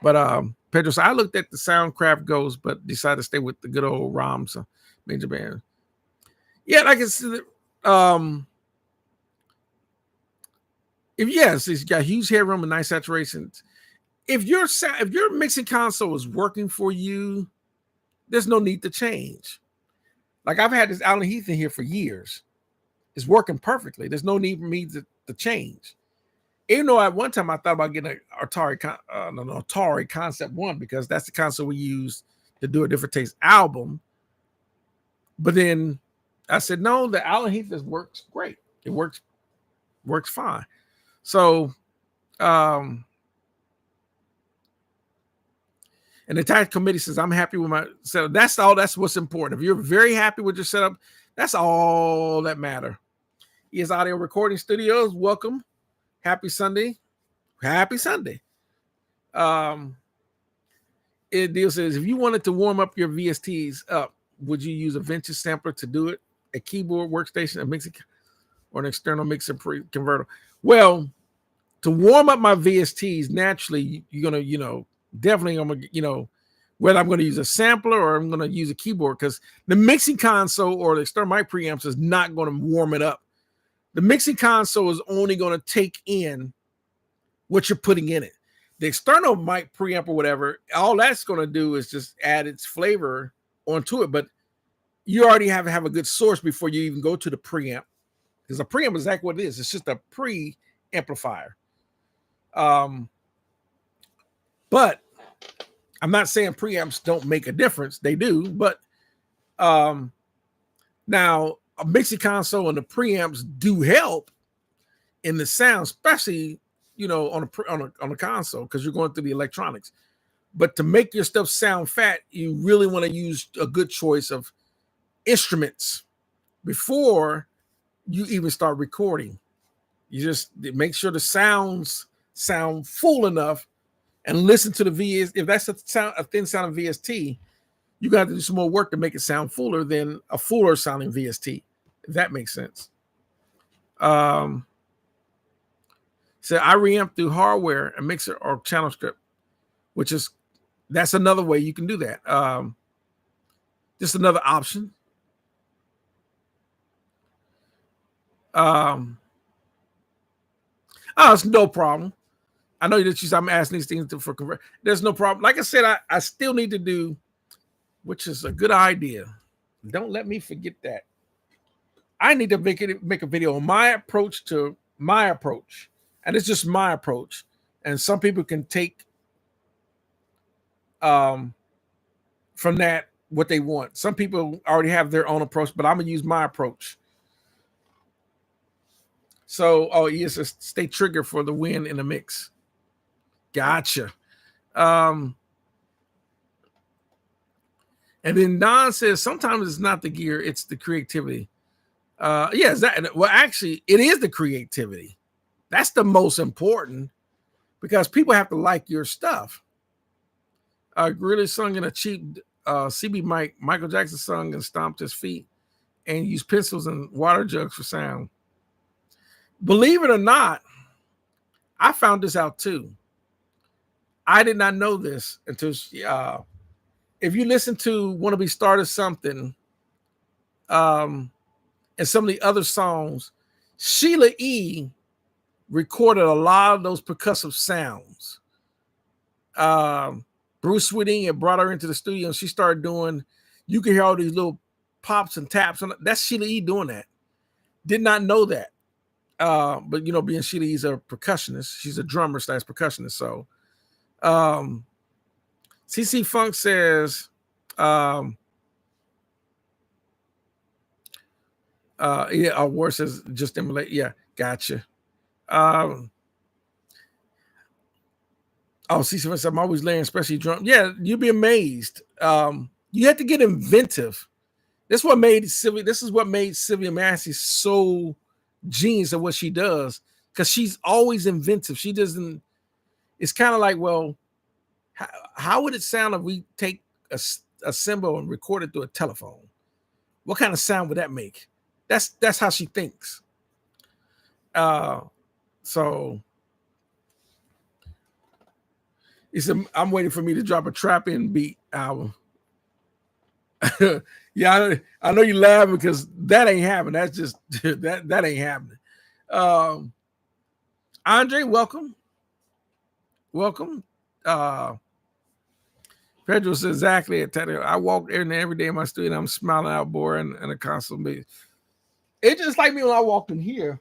But Pedro, so I looked at the Soundcraft Ghost, but decided to stay with the good old ROMs, Major Band. Yeah, like it's it's got huge headroom and nice saturations. If your mixing console is working for you, there's no need to change. Like I've had this Allen Heath in here for years. It's working perfectly. There's no need for me to change. Even though at one time I thought about getting an Atari Concept 1, because that's the console we use to do a Different Taste album. But then I said, no, the Allen Heath works great. It works fine. So, and the tax committee says, I'm happy with my setup. That's what's important. If you're very happy with your setup, that's all that matter. ES Audio Recording Studios, welcome. Happy Sunday. Happy Sunday. It deal says, if you wanted to warm up your VSTs up, would you use a vintage sampler to do it? A keyboard, workstation, a mixing, or an external mixer converter? Well, to warm up my VSTs, naturally, you're gonna, definitely I'm gonna, whether I'm going to use a sampler or I'm going to use a keyboard, because the mixing console or the external mic preamps is not going to warm it up. The mixing console is only going to take in what you're putting in it. The external mic preamp or whatever, all that's going to do is just add its flavor onto it. But you already have to have a good source before you even go to the preamp, because a preamp is exactly what it is. It's just a pre-amplifier. But I'm not saying preamps don't make a difference. They do. But now a mixing console and the preamps do help in the sound, especially, on a console, because you're going through the electronics. But to make your stuff sound fat, you really want to use a good choice of instruments before you even start recording. You just make sure the sounds sound full enough, and listen to the VS. If that's a thin sound of VST, you got to do some more work to make it sound fuller than a fuller sounding VST, if that makes sense. So I reamp through hardware, a mixer, or channel script, that's another way you can do that. Just another option. It's no problem. I know that I'm asking these things for convert. There's no problem. Like I said, I still need to do, which is a good idea. Don't let me forget that. I need to make a video on my approach, and it's just my approach. And some people can take from that what they want. Some people already have their own approach, but I'm gonna use my approach. So, yes, stay triggered for the win in the mix. Gotcha. And then Don says sometimes it's not the gear, it's the creativity. Actually, it is the creativity. That's the most important, because people have to like your stuff. Really sung in a cheap CB mic. Michael Jackson sung and stomped his feet and used pencils and water jugs for sound. Believe it or not, I found this out too. I did not know this until if you listen to "Wanna Be Started Something," and some of the other songs, Sheila E. recorded a lot of those percussive sounds. Bruce Swinning had brought her into the studio, and she started doing. You can hear all these little pops and taps, and that's Sheila E. doing that. Did not know that. But being Sheila E's a percussionist, she's a drummer slash percussionist. So, CC Funk says, yeah, our word says just emulate. Yeah, gotcha. CC Funk says, I'm always layering, especially drum. Yeah, you'd be amazed. You have to get inventive. This is what made Sylvia Massey so genius at what she does, because she's always inventive. She doesn't. It's kind of like, well, how would it sound if we take a cymbal and record it through a telephone? What kind of sound would that make? That's how she thinks. So he said, I'm waiting for me to drop a trap in beat album. Yeah, I know you laughing because that ain't happening. That's just that ain't happening. Andre, welcome. Pedro says exactly. I walk every day in my studio and I'm smiling out, boring and a constant beat. It's just like me when I walked in here,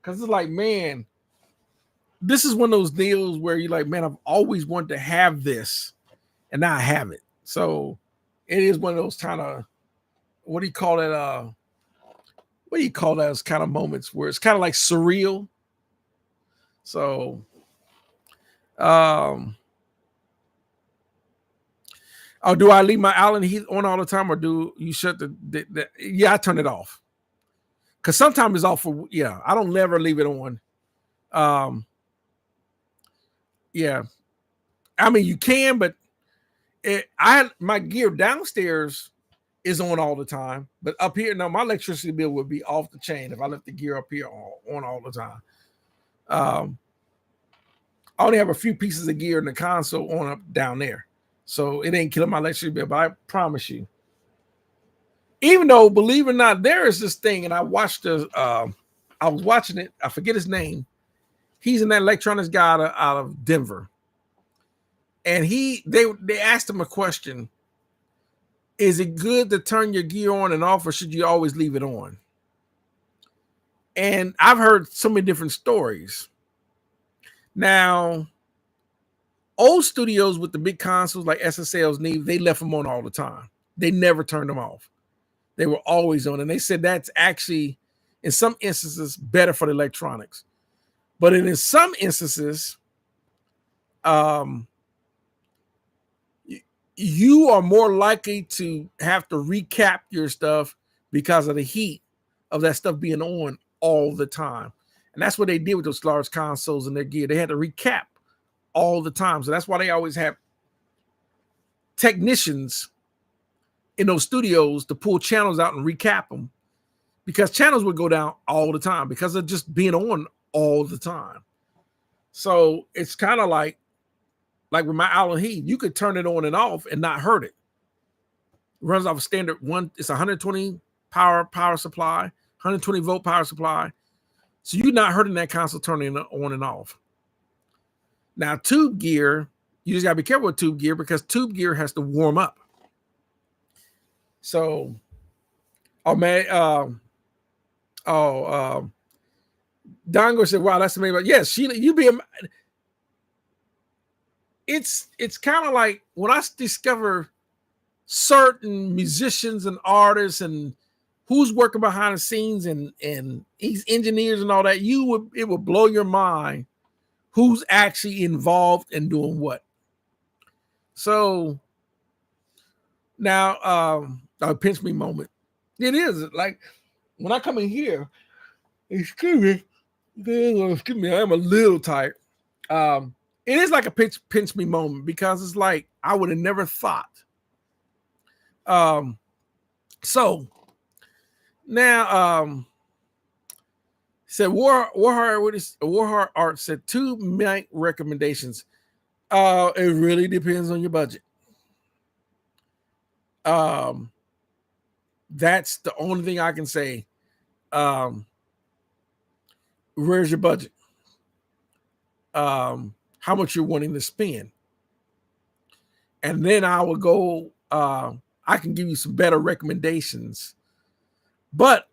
because it's like, man, this is one of those deals where you're like, man, I've always wanted to have this, and now I have it. So it is one of those kind of, what do you call it? What do you call those kind of moments where it's kind of like surreal? So, oh, do I leave my Allen Heath on all the time, or do you shut the yeah, I turn it off. Because sometimes it's off for, I don't never leave it on. Yeah. I mean, you can, but my gear downstairs is on all the time, but up here, no, my electricity bill would be off the chain if I left the gear up here on all the time. I only have a few pieces of gear in the console on up down there, so it ain't killing my electricity bill. But I promise you, even though, believe it or not, there is this thing, and I watched I was watching it. I forget his name. He's an electronics guy out of Denver, and they asked him a question: is it good to turn your gear on and off, or should you always leave it on? And I've heard so many different stories. Now, old studios with the big consoles like SSL's Neve, they left them on all the time. They never turned them off. They were always on. And they said that's actually, in some instances, better for the electronics. But in some instances, you are more likely to have to recap your stuff because of the heat of that stuff being on all the time. And that's what they did with those large consoles and their gear. They had to recap all the time. So that's why they always have technicians in those studios to pull channels out and recap them, because channels would go down all the time because of just being on all the time. So it's kind of like with my Allen Heath, you could turn it on and off and not hurt it. It runs off a standard one. It's 120 power supply, 120 volt power supply. So you're not hurting that console turning it on and off. Now, tube gear, you just got to be careful with tube gear, because tube gear has to warm up. So, Dongo said, wow, that's amazing. Yes, Sheila, it's kind of like when I discover certain musicians and artists and who's working behind the scenes and these engineers and all that, it would blow your mind who's actually involved in doing what. So now, a pinch me moment. It is like when I come in here, excuse me, I'm a little tired. It is like a pinch me moment, because it's like I would have never thought. So now, Said Warhard Art said 2 mic recommendations. It really depends on your budget. That's the only thing I can say. Where's your budget? How much you're wanting to spend, and then I will go. I can give you some better recommendations. But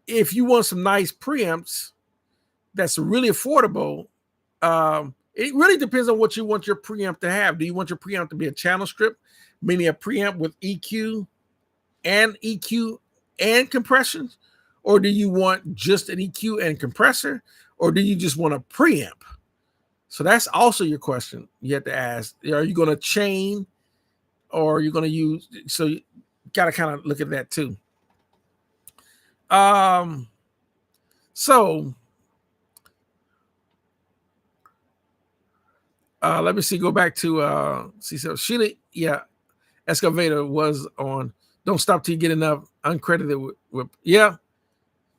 if you want some nice preamps that's really affordable, it really depends on what you want your preamp to have. Do you want your preamp to be a channel strip, meaning a preamp with EQ and compression? Or do you want just an EQ and compressor? Or do you just want a preamp? So that's also your question you have to ask. Are you going to chain, or are you going to use? So you got to kind of look at that too. So let me see. Go back to see. So Sheila, yeah, Excavator was on Don't Stop Till You Get Enough, uncredited with yeah.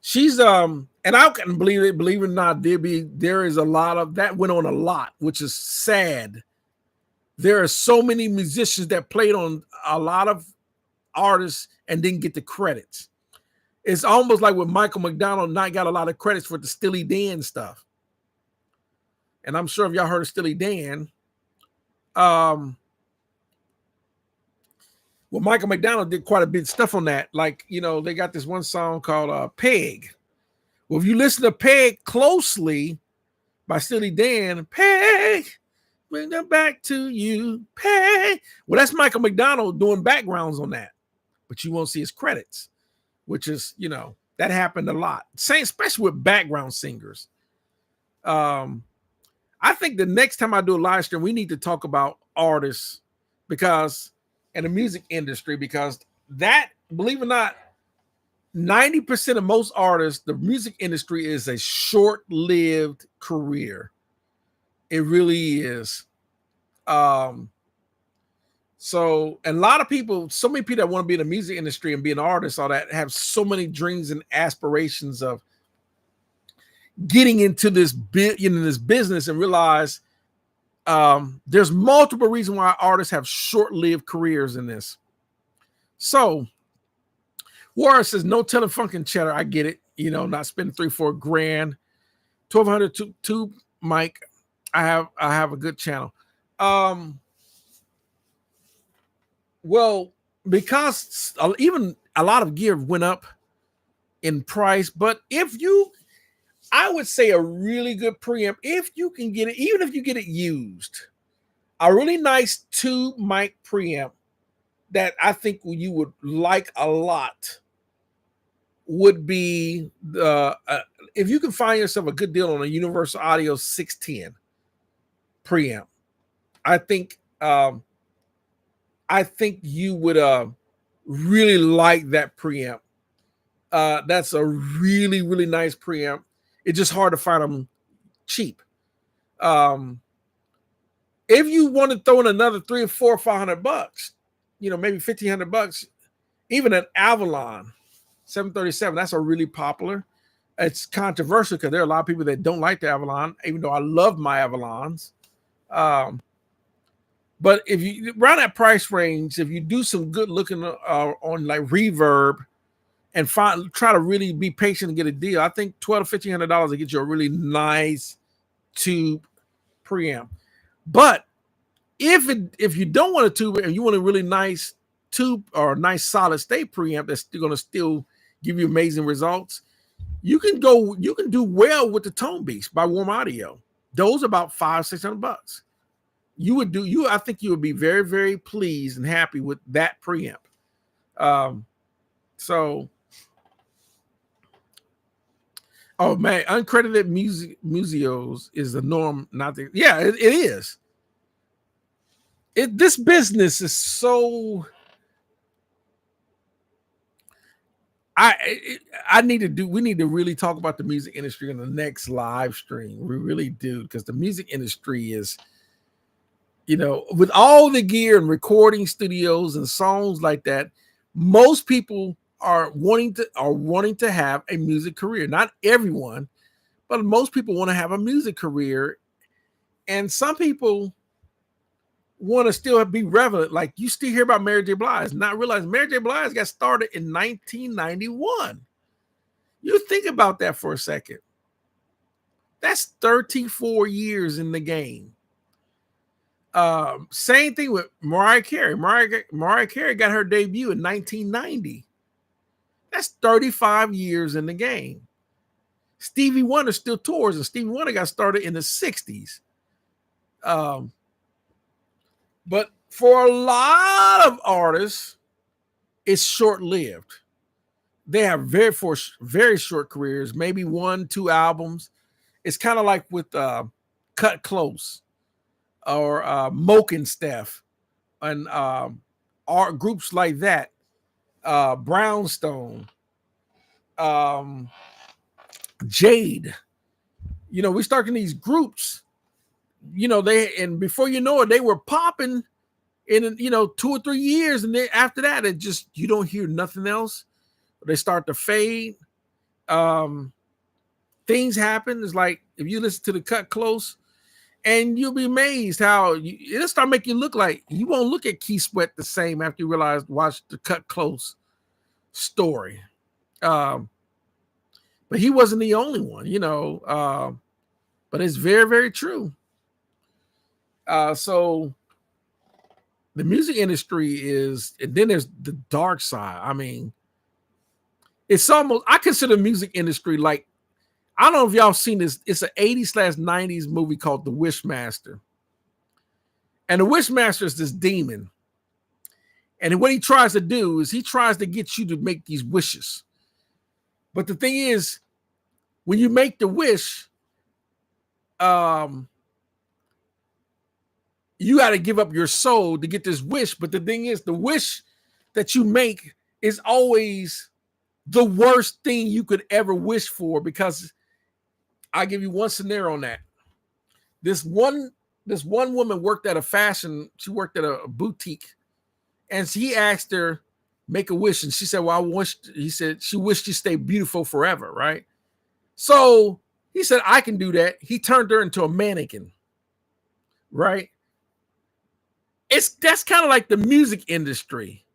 She's and I can believe it or not, there is a lot of that went on a lot, which is sad. There are so many musicians that played on a lot of artists and didn't get the credits. It's almost like with Michael McDonald not got a lot of credits for the Steely Dan stuff. And I'm sure if y'all heard of Steely Dan, well, Michael McDonald did quite a bit of stuff on that. Like, you know, they got this one song called Peg. Well, if you listen to Peg closely by Steely Dan, Peg, bring them back to you, Peg. Well, that's Michael McDonald doing backgrounds on that, but you won't see his credits, which is, you know, that happened a lot. Same, especially with background singers. I think the next time I do a live stream, we need to talk about artists and the music industry, because that, believe it or not, 90% of most artists, the music industry is a short-lived career. It really is. So, and a lot of people, so many people that want to be in the music industry and be an artist, all that, have so many dreams and aspirations of getting into this this business, and realize there's multiple reasons why artists have short-lived careers in this. So Warren says, no telling funkin' cheddar. I get it. You know, not spending $3-4 grand, 1,200 tube mic. I have a good channel. Well, because even a lot of gear went up in price, but I would say a really good preamp, if you can get it, even if you get it used, a really nice tube mic preamp that I think you would like a lot would be if you can find yourself a good deal on a Universal Audio 610 preamp. I think you would really like that preamp. That's a really, really nice preamp. It's just hard to find them cheap. If you want to throw in another $300 or $400 or $500, you know, maybe $1,500, even an Avalon 737, that's a really popular. It's controversial because there are a lot of people that don't like the Avalon, even though I love my Avalons. But if you around that price range, if you do some good looking on like Reverb and try to really be patient and get a deal, I think $1,200 to $1,500 to get you a really nice tube preamp. But if you don't want a tube and you want a really nice tube or a nice solid state preamp that's going to still give you amazing results, you can do well with the Tone Beast by Warm Audio. Those are about $500-$600. I think you would be very, very pleased and happy with that preamp. Oh man, uncredited museos is the norm, not the it is. This business is so. We need to really talk about the music industry in the next live stream. We really do, because the music industry is, you know, with all the gear and recording studios and songs like that, most people are wanting to have a music career. Not everyone, but most people want to have a music career. And some people want to still be relevant. Like you still hear about Mary J. Blige, not realize Mary J. Blige got started in 1991. You think about that for a second. That's 34 years in the game. Same thing with Mariah Carey. Mariah Carey got her debut in 1990. That's 35 years in the game. Stevie Wonder still tours, and Stevie Wonder got started in the 60s. But for a lot of artists, it's short-lived. They have very short careers, maybe 1-2 albums. It's kind of like with Cut Close or Moke and Steph and art groups like that. Brownstone, Jade. You know, we starting these groups. You know, and before you know it, they were popping in 2 or 3 years, and then after that, it just you don't hear nothing else. They start to fade. Things happen. It's like if you listen to the Cut Close, and you'll be amazed how it'll start making you look like you won't look at Keith Sweat the same after you watch the Cut Close story. But he wasn't the only one, but it's very, very true. So the music industry is, and then there's the dark side. I mean, it's almost, I consider the music industry like, I don't know if y'all seen this. It's an 80s/90s movie called The Wishmaster. And the Wishmaster is this demon. And what he tries to do is he tries to get you to make these wishes. But the thing is, when you make the wish, you got to give up your soul to get this wish. But the thing is, the wish that you make is always the worst thing you could ever wish for, because I'll give you one scenario on that. This one woman worked at she worked at a boutique, and he asked her, make a wish. And she said, well, he said she wished she stayed beautiful forever, right? So he said, I can do that. He turned her into a mannequin, right? That's kind of like the music industry.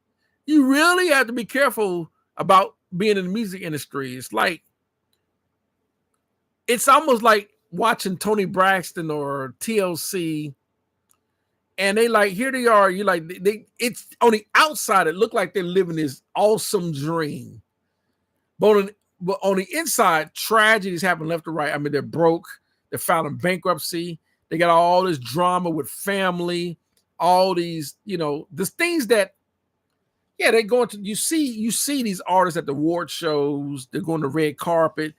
You really have to be careful about being in the music industry. It's almost like watching Tony Braxton or TLC, and they like, here they are. You like, it's on the outside, it looked like they're living this awesome dream, but on the inside, tragedies happen left to right. I mean, they're broke, they're filing bankruptcy, they got all this drama with family, all these, these things that, yeah, they're going to, you see these artists at the award shows, they're going to red carpet,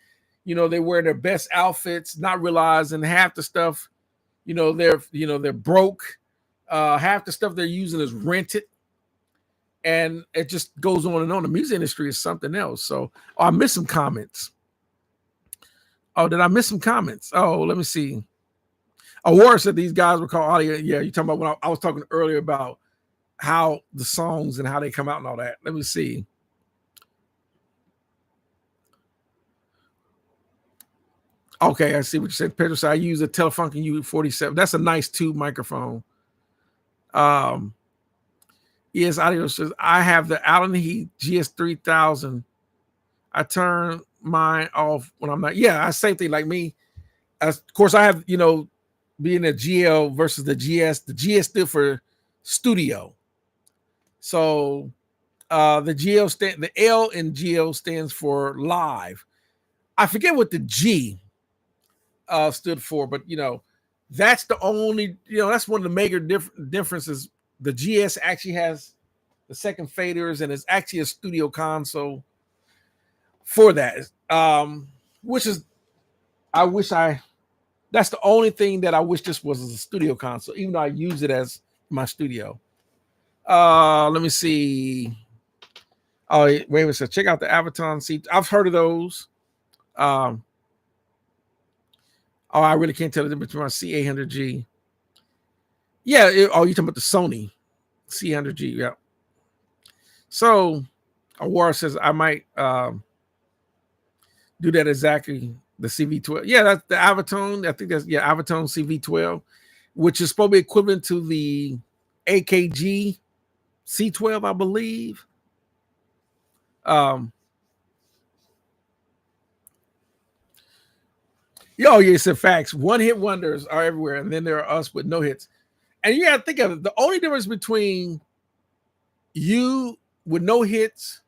they wear their best outfits, not realizing half the stuff, they're broke. Half the stuff they're using is rented. And it just goes on and on. The music industry is something else. So I missed some comments. Oh, did I miss some comments? Oh, let me see. Warren said these guys were called audio. Yeah, you're talking about when I was talking earlier about how the songs and how they come out and all that. Let me see. Okay, I see what you said. Pedro said I use a Telefunken U47. That's a nice tube microphone. Yes, audio says I have the Allen Heath GS3000. I turn mine off when I'm not. Yeah, same thing like me. Of course, I have, being a GL versus the GS. The GS stood for studio. So the L in GL stands for live. I forget what the G stood for, but that's the only, that's one of the major differences. The GS actually has the second faders, and it's actually a studio console for that. Which is, that's the only thing that I wish this was as a studio console, even though I use it as my studio. Let me see. Oh, wait a minute. Check out the Avaton seat. I've heard of those. I really can't tell the difference between my C800G. Yeah. You're talking about the Sony C100G. Yeah. So, Aurora says I might do that exactly. The CV12. Yeah, that's the Avatone. I think that's Avatone CV12, which is supposed to be equivalent to the AKG C12, I believe. Yo, yeah, it's a facts. One hit wonders are everywhere, and then there are us with no hits. And you gotta think of it. The only difference between you with no hits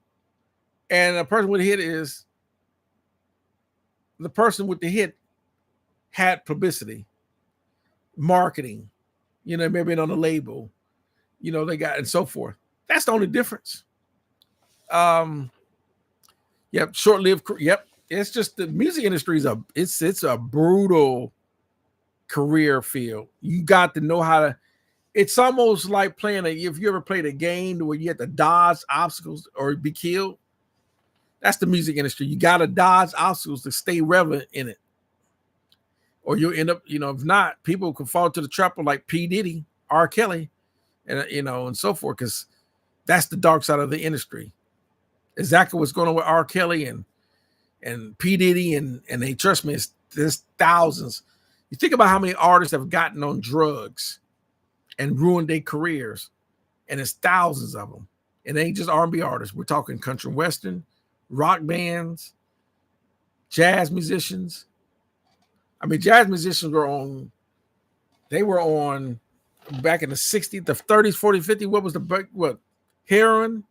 and a person with a hit is the person with the hit had publicity, marketing, maybe on the label, they got and so forth. That's the only difference. Yep, short-lived. Yep, it's just the music industry is it's a brutal career field. You got to know how to. It's almost like playing if you ever played a game where you had to dodge obstacles or be killed. That's the music industry. You got to dodge obstacles to stay relevant in it, or you'll end up, if not, people can fall to the trap of like P. Diddy, R. Kelly, and and so forth, because that's the dark side of the industry. Exactly what's going on with R. Kelly and P. Diddy, and they, trust me, there's thousands. You think about how many artists have gotten on drugs and ruined their careers, and it's thousands of them. It ain't just R&B artists. We're talking country and western, rock bands, jazz musicians. I mean, jazz musicians were on back in the 60s, the 30s, 40s, 50s. What was heroin?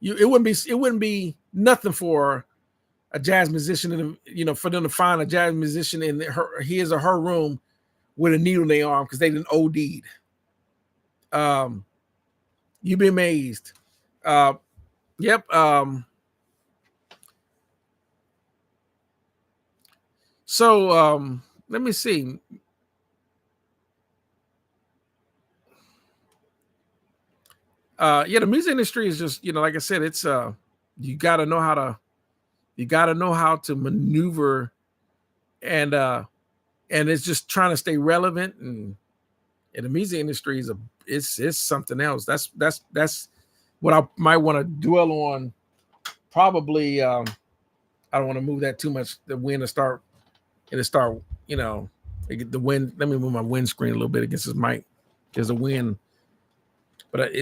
It wouldn't be nothing for a jazz musician, for them to find a jazz musician in his or her room with a needle in their arm because they didn't OD'd. You'd be amazed. Yep. So let me see. The music industry is just, like I said, it's you gotta know how to maneuver, and it's just trying to stay relevant, and the music industry it's something else. That's what I might want to dwell on. Probably I don't want to move that too much. The wind the wind. Let me move my windscreen a little bit against this mic. There's a wind, but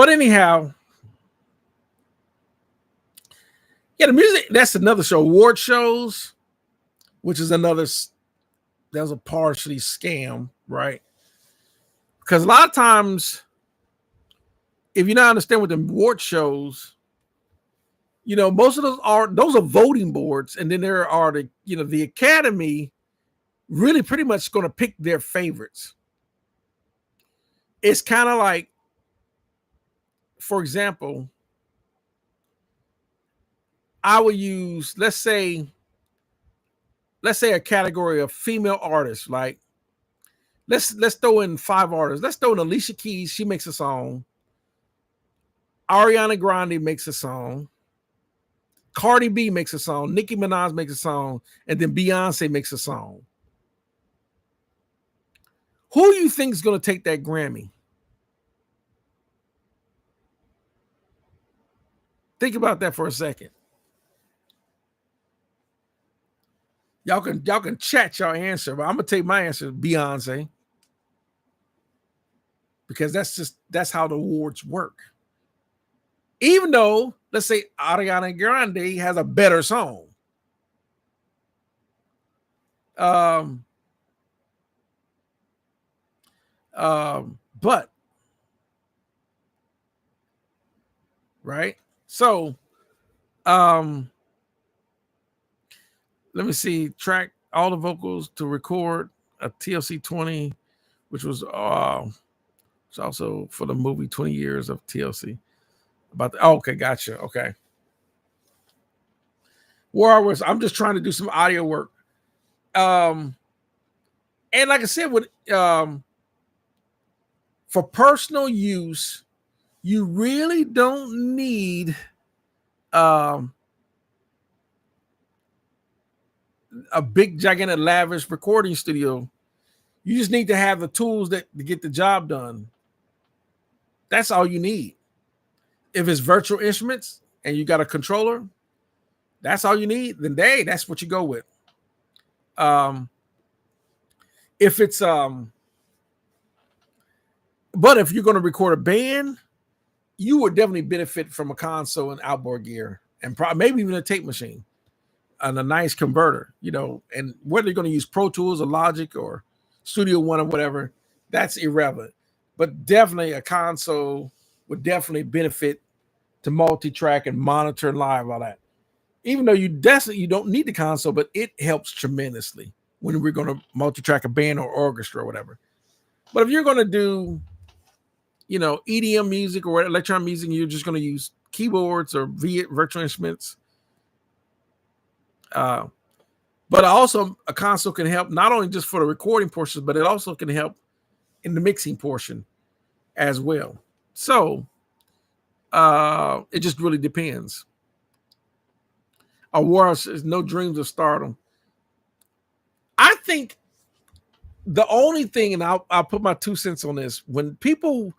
anyhow, the music, that's another show. Award shows, which is that was a partially scam, right? Because a lot of times, if you not understand what the award shows, most of those are voting boards, and then there are the Academy really pretty much going to pick their favorites. It's kind of like, for example, I would use, let's say a category of female artists. Like, let's throw in 5 artists. Let's throw in Alicia Keys. She makes a song. Ariana Grande makes a song. Cardi B makes a song. Nicki Minaj makes a song, and then Beyonce makes a song. Who do you think is going to take that Grammy? Think about that for a second. Y'all can chat your answer, but I'm gonna take my answer, Beyonce, because that's how the awards work. Even though, let's say Ariana Grande has a better song, but right. So, let me see. Track all the vocals to record a TLC 20, which was it's also for the movie 20 Years of TLC. Okay, gotcha. Okay. I'm just trying to do some audio work. And like I said, with for personal use, you really don't need a big, gigantic, lavish recording studio. You just need to have the tools to get the job done. That's all you need. If it's virtual instruments and you got a controller, that's all you need, then that's what you go with. If it's but if you're going to record a band, you would definitely benefit from a console and outboard gear, and probably maybe even a tape machine and a nice converter, and whether you're going to use Pro Tools or Logic or Studio One or whatever, that's irrelevant. But definitely a console would definitely benefit to multi-track and monitor live, all that. Even though you don't need the console, but it helps tremendously when we're going to multi-track a band or orchestra or whatever. But if you're going to do, EDM music or electronic music, you're just going to use keyboards or virtual instruments. But also a console can help not only just for the recording portions, but it also can help in the mixing portion as well. So it just really depends. Aurora says no dreams of stardom. I think the only thing, and I'll put my 2 cents on this, when people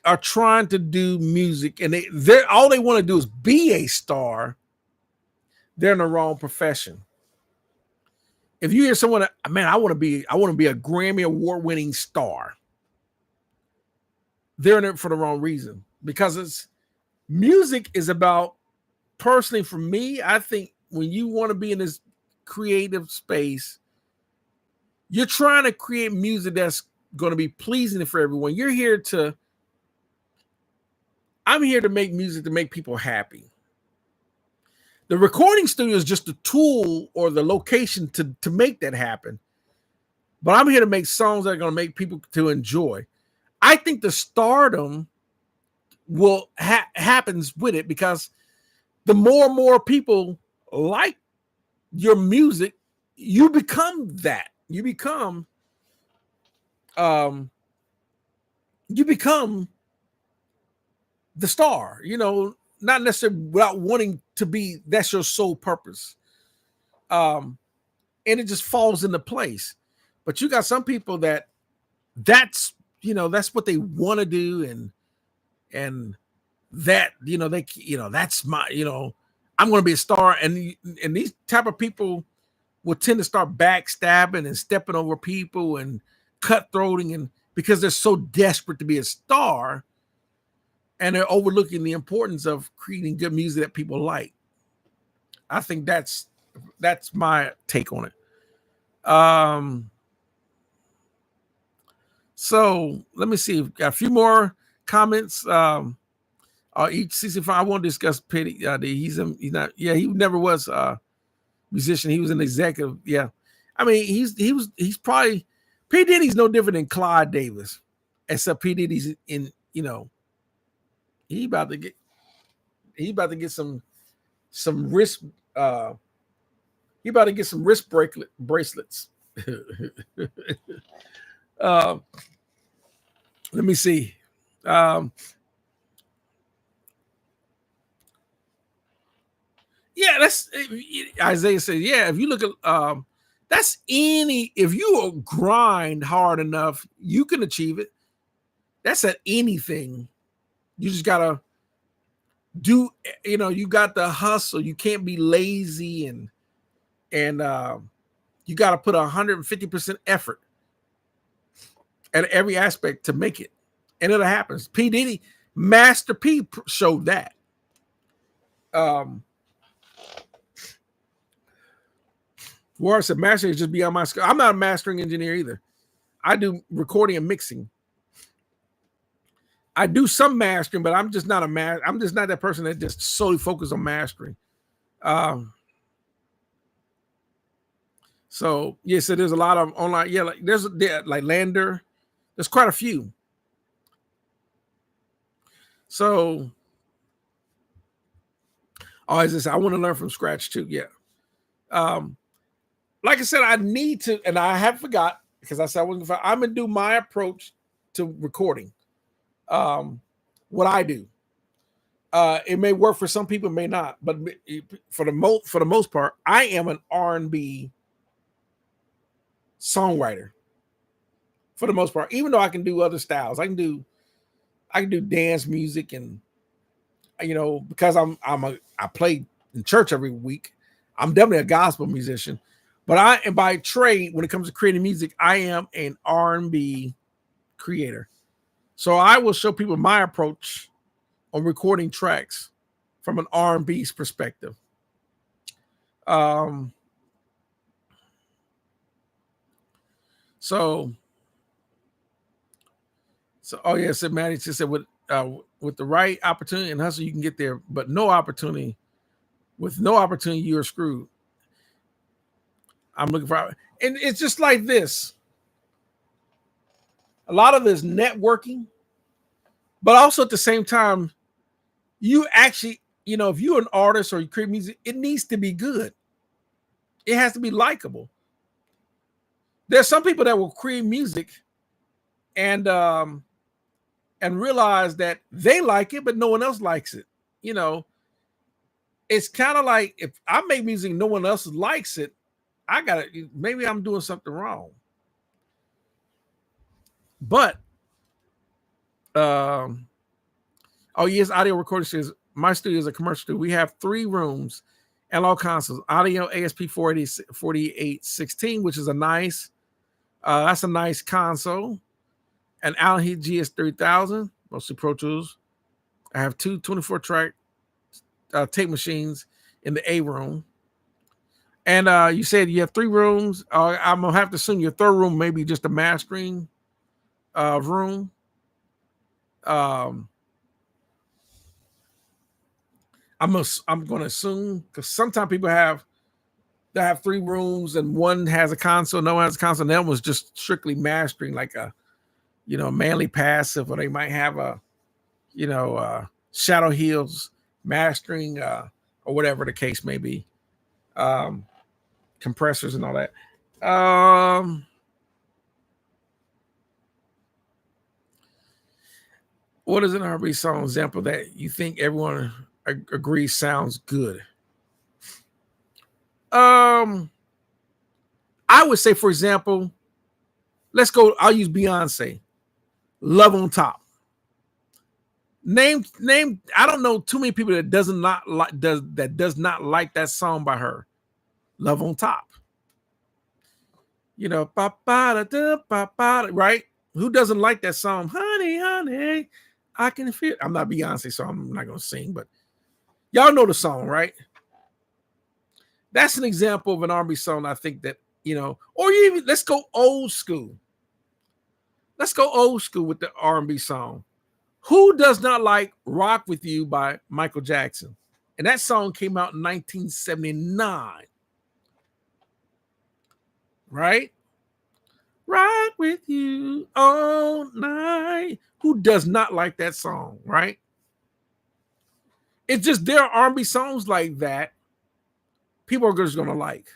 are trying to do music and they all they want to do is be a star, they're in the wrong profession. If you hear someone, man, I want to be a Grammy award-winning star, they're in it for the wrong reason, because music is about, personally for me, I think when you want to be in this creative space, you're trying to create music that's going to be pleasing for everyone. I'm here to make music to make people happy. The recording studio is just a tool or the location to make that happen. But I'm here to make songs that are going to make people to enjoy. I think the stardom will happens with it, because the more and more people like your music, you become that. You become the star, not necessarily without wanting to be, that's your sole purpose. And it just falls into place. But you got some people that's what they want to do, and that, that's my, I'm going to be a star. And these type of people will tend to start backstabbing and stepping over people and cutthroating, and because they're so desperate to be a star, and they're overlooking the importance of creating good music that people like. I think that's my take on it. So let me see. Got a few more comments. Each 65. I won't discuss Petty. He's not. Yeah, he never was a musician. He was an executive. Yeah, I mean he's probably, P Diddy's no different than Clyde Davis, except P Diddy's in. He about to get some wrist. He about to get some wrist bracelets. Let me see. Yeah, that's Isaiah said. Yeah, if you look at if you grind hard enough, you can achieve it. That's at anything. You just gotta do. You got the hustle. You can't be lazy, and you got to put 150% effort at every aspect to make it, and it'll happen. P Diddy, Master P showed that. Where I said mastering is just beyond my skill. I'm not a mastering engineer either. I do recording and mixing. I do some mastering, but I'm just not I'm just not that person that just solely focuses on mastering. So yes, so there's a lot of online. Yeah, there's like Lander. There's quite a few. So, as I said, I want to learn from scratch too. Yeah. Like I said, I need to, and I have forgot, because I said I'm gonna do my approach to recording. What I do. It may work for some people, it may not, but for the most part, I am an R&B songwriter. For the most part, even though I can do other styles, I can do I can do dance music, and because I play in church every week. I'm definitely a gospel musician, but I am by trade when it comes to creating music. I am an R&B creator, so I will show people my approach on recording tracks from an R&B perspective. Um, so oh yeah, said Maddie just said with the right opportunity and hustle you can get there, but no opportunity. With no opportunity, you're screwed. I'm looking for, and it's just like this. A lot of this networking, but also at the same time, you actually, if you're an artist or you create music, it needs to be good. It has to be likable. There's some people that will create music and realize that they like it, but no one else likes it. It's kind of like if I make music, no one else likes it. Maybe I'm doing something wrong. But oh yes, audio recording says my studio is a commercial studio. We have 3 rooms and all consoles. Audio ASP 4816, which is a nice that's a nice console. An Allen Heath GS3000, mostly Pro Tools. I have 2 24-track tape machines in the A room. And you said you have 3 rooms. I'm gonna have to assume your 3rd room maybe just a mastering room. I'm going to assume, because sometimes people have 3 rooms and one has a console, no one has a console, and that was just strictly mastering, like a Manley Passive, or they might have a Shadow Hills mastering or whatever the case may be, compressors and all that. What is an R&B song example that you think everyone agrees sounds good? I would say, for example, I'll use Beyonce, Love on Top. Name. I don't know too many people that does not like that song by her, Love on Top. Right? Who doesn't like that song? Honey, honey, I can feel. I'm not Beyonce, so I'm not gonna sing, but y'all know the song, right? That's an example of an R&B song. I think that or even let's go old school. Let's go old school with the R&B song. Who does not like "Rock with You" by Michael Jackson? And that song came out in 1979, right? Rock with you all night. Who does not like that song, right? It's just there are R&B songs like that people are just going to like.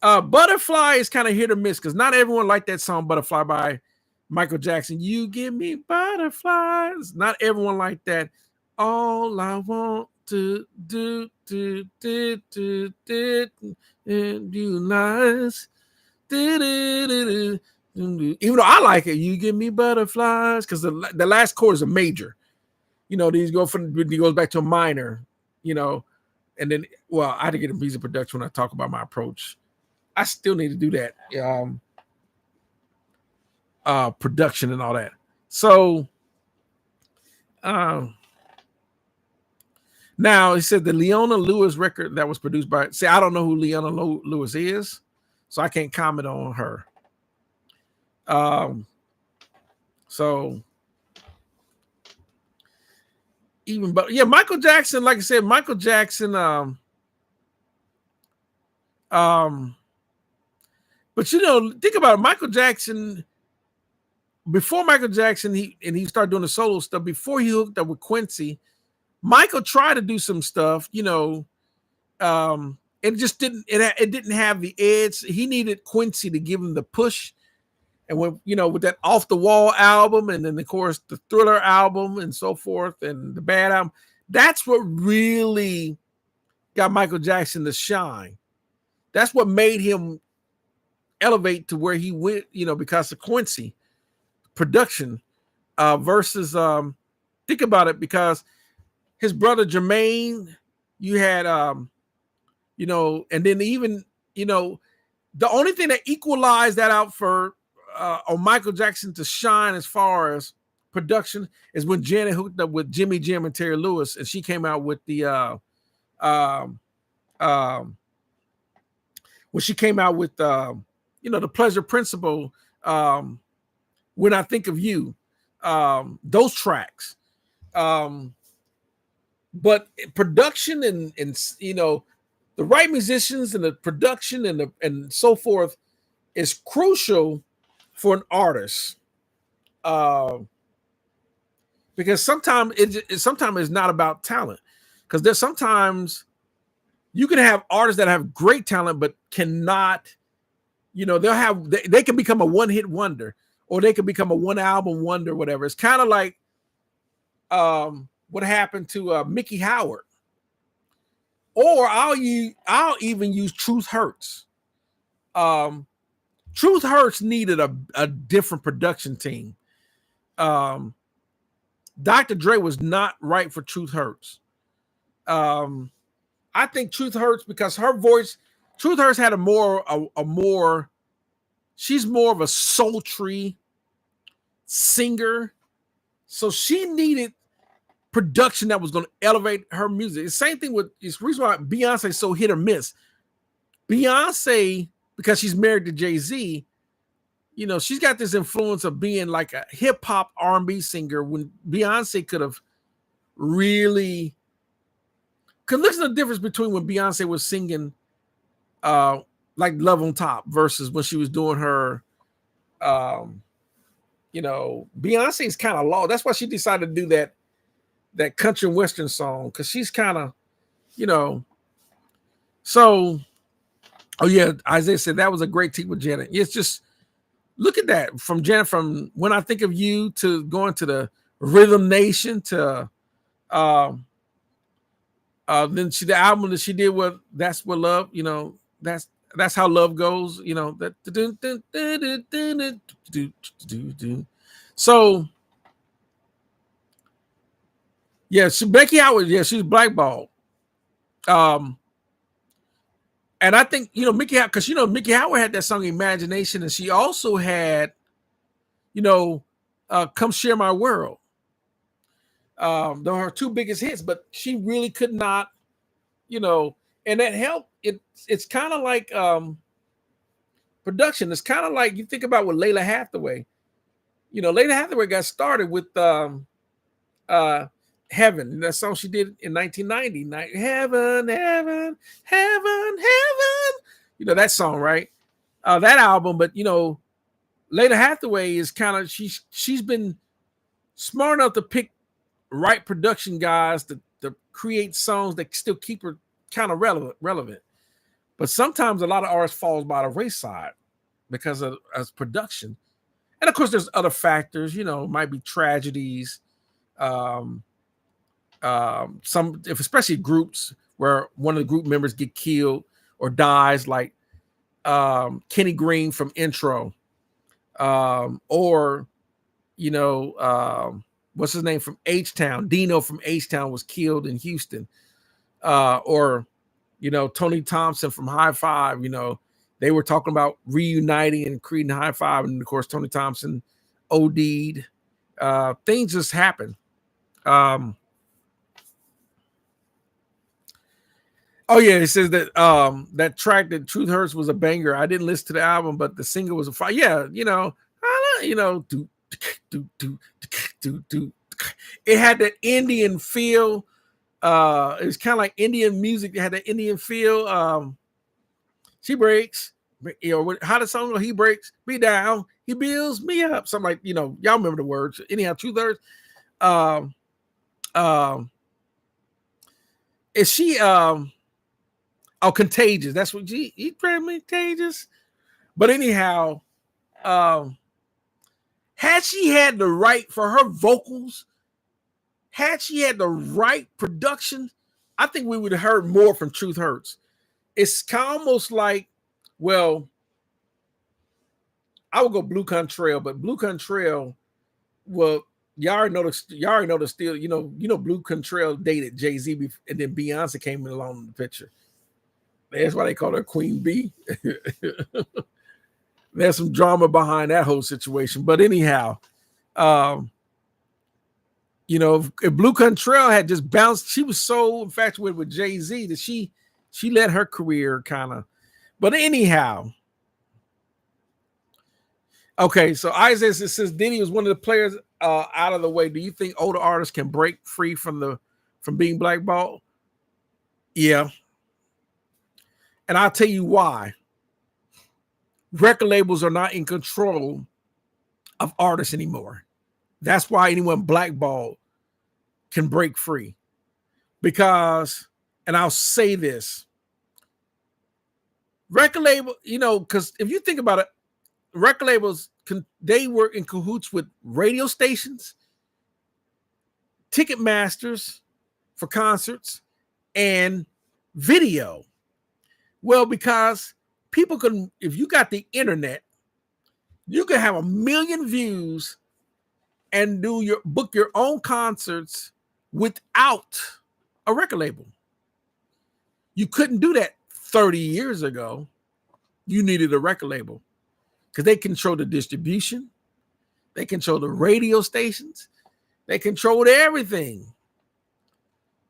Butterfly is kind of hit or miss because not everyone liked that song, Butterfly by Michael Jackson. You give me butterflies. Not everyone liked that. All I want to do and you nice. Even though I like it, you give me butterflies, because the last chord is a major. These he goes back to a minor, and then I had to get a music production when I talk about my approach. I still need to do that. Production and all that. So now he said the Leona Lewis record that was produced by. See, I don't know who Leona Lewis is, so I can't comment on her. So Michael Jackson, like I said, Michael Jackson. But think about it, Michael Jackson. Before Michael Jackson, he started doing the solo stuff. Before he hooked up with Quincy, Michael tried to do some stuff, it just didn't. It didn't have the edge. He needed Quincy to give him the push. And when with that Off the Wall album, and then of course the Thriller album, and so forth, and the Bad album, that's what really got Michael Jackson to shine. That's what made him elevate to where he went, because of Quincy production. versus think about it, because his brother Jermaine, you had and then even the only thing that equalized that out for on Michael Jackson to shine as far as production is when Janet hooked up with Jimmy Jam and Terry Lewis, and she came out with the um, um, when she came out with the Pleasure Principle, When I Think of You, those tracks. But production and the right musicians and the production and so forth is crucial for an artist. Because sometimes it's not about talent. Because there's sometimes you can have artists that have great talent but cannot, they can become a one-hit wonder, or they can become a one-album wonder, whatever. It's kind of like what happened to Mickey Howard. Or I'll even use Truth Hurts. Truth Hurts needed a different production team. Dr. Dre was not right for Truth Hurts. I think Truth Hurts because her voice, Truth Hurts had a more, she's more of a sultry singer. So she needed production that was going to elevate her music. The same thing it's the reason why Beyonce is so hit or miss. Beyonce, because she's married to Jay-Z, she's got this influence of being like a hip hop R&B singer when Beyonce could have really, because listen to the difference between when Beyonce was singing like Love on Top versus when she was doing her Beyonce is kind of low. That's why she decided to do that country and western song, because she's kind of, so Isaiah said that was a great team with Janet. It's just look at that from Janet, from When I Think of You to going to the Rhythm Nation to then the album that she did with That's What Love, that's how love goes, that so yeah, Becky Howard, she's blackballed. And I think Mickey Howard, because Mickey Howard had that song Imagination, and she also had Come Share My World. Those are her two biggest hits, but she really could not, and that helped. It's kind of like production. It's kind of like you think about with Layla Hathaway. Layla Hathaway got started with Heaven, that song she did in 1990. Heaven, heaven, heaven, heaven. That song, right? That album, but Layla Hathaway is kind of she's been smart enough to pick right production guys to create songs that still keep her kind of relevant. But sometimes a lot of artists falls by the wayside because of production. And of course, there's other factors, might be tragedies. Especially groups where one of the group members get killed or dies, like Kenny Green from Intro, or what's his name from H-Town, Dino from H-Town was killed in Houston, or Tony Thompson from High Five. They were talking about reuniting and creating High Five, and of course Tony Thompson OD'd. Things just happen. Oh yeah, it says that that track that Truth Hurts was a banger. I didn't listen to the album, but the single was a fire. Yeah, it had that Indian feel. It was kind of like Indian music. It had that Indian feel. She breaks, how the song go? He breaks me down, he builds me up. Something like, y'all remember the words. Anyhow, Truth Hurts. Is she Contagious? That's what he pretty contagious. But anyhow, had she had the right for her vocals, had she had the right production, I think we would have heard more from Truth Hurts. It's almost like, well, I would go Blue Contrail, but Blue Contrail, well, Y'all already know the still, Blue Contrail dated Jay-Z and then Beyonce came in along in the picture. That's why they call her Queen B. There's some drama behind that whole situation. But anyhow, if Blue Contrail had just bounced, she was so infatuated with Jay-Z that she let her career kind of. But anyhow, okay, so Isaiah says, since Diddy was one of the players out of the way, do you think older artists can break free from being blackballed? Yeah. And I'll tell you why. Record labels are not in control of artists anymore. That's why anyone blackballed can break free. Because, and I'll say this, record label, because if you think about it, record labels, they work in cahoots with radio stations, ticket masters for concerts, and video. Well, because people can, if you got the internet, you can have 1 million views and book your own concerts without a record label. You couldn't do that 30 years ago. You needed a record label because they control the distribution, they control the radio stations, they controlled everything.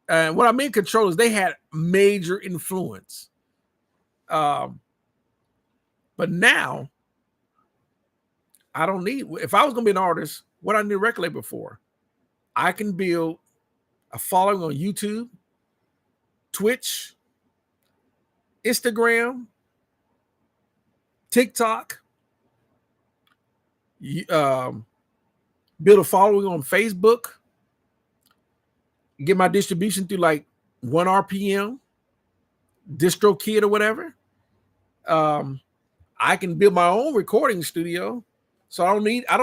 And what I mean control is they had major influence. But now, I don't need, if I was going to be an artist, what I need a record label for? I can build a following on YouTube, Twitch, Instagram, TikTok, build a following on Facebook, get my distribution through like 1RPM, DistroKid or whatever. I can build my own recording studio. So I don't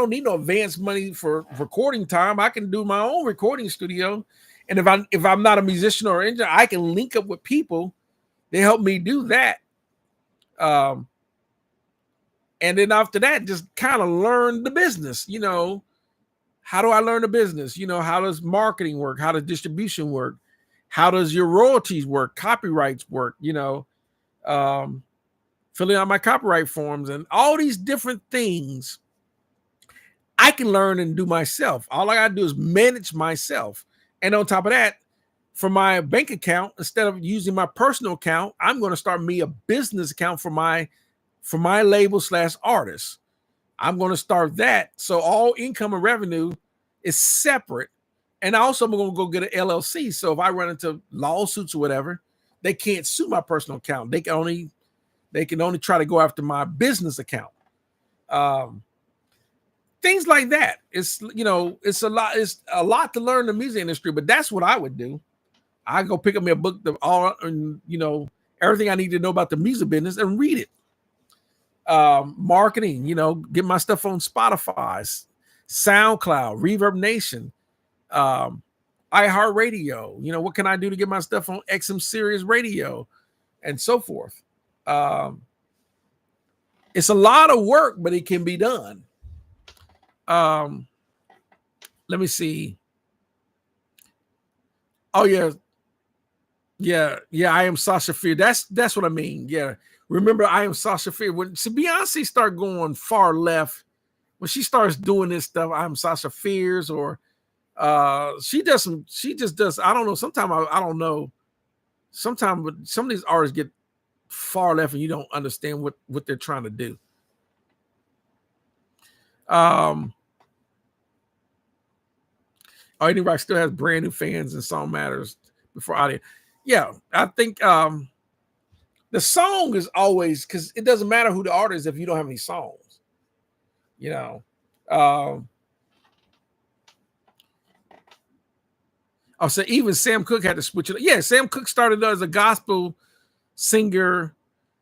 need no advanced money for recording time. I can do my own recording studio. And if I'm not a musician or engineer, I can link up with people. They help me do that. And then after that, just kind of learn the business. How do I learn the business? How does marketing work? How does distribution work? How does your royalties work? Copyrights work? Filling out my copyright forms and all these different things I can learn and do myself. All I got to do is manage myself. And on top of that, for my bank account, instead of using my personal account, I'm going to start me a business account for my label / artist. I'm going to start that. So all income and revenue is separate. And also I'm going to go get an LLC. So if I run into lawsuits or whatever, they can't sue my personal account. They can only try to go after my business account. Things like that. It's a lot to learn in the music industry, but that's what I would do. I go pick up me a book everything I need to know about the music business and read it. Marketing, get my stuff on Spotify, SoundCloud, Reverb Nation, iHeartRadio. What can I do to get my stuff on XM Sirius Radio and so forth? It's a lot of work, but it can be done. Let me see. Oh yeah. I Am Sasha Fierce. That's what I mean. Yeah. Remember, I Am Sasha Fierce. When Beyonce started going far left, when she starts doing this stuff, I Am Sasha Fierce, or she just does. I don't know. Sometimes I don't know. Sometimes some of these artists get far left and you don't understand what they're trying to do. Eddie Rock still has brand new fans and Song Matters before audio. Yeah, I think the song is always, because it doesn't matter who the artist is if you don't have any songs. I'll say even Sam Cooke had to switch it. Yeah, Sam Cooke started as a gospel singer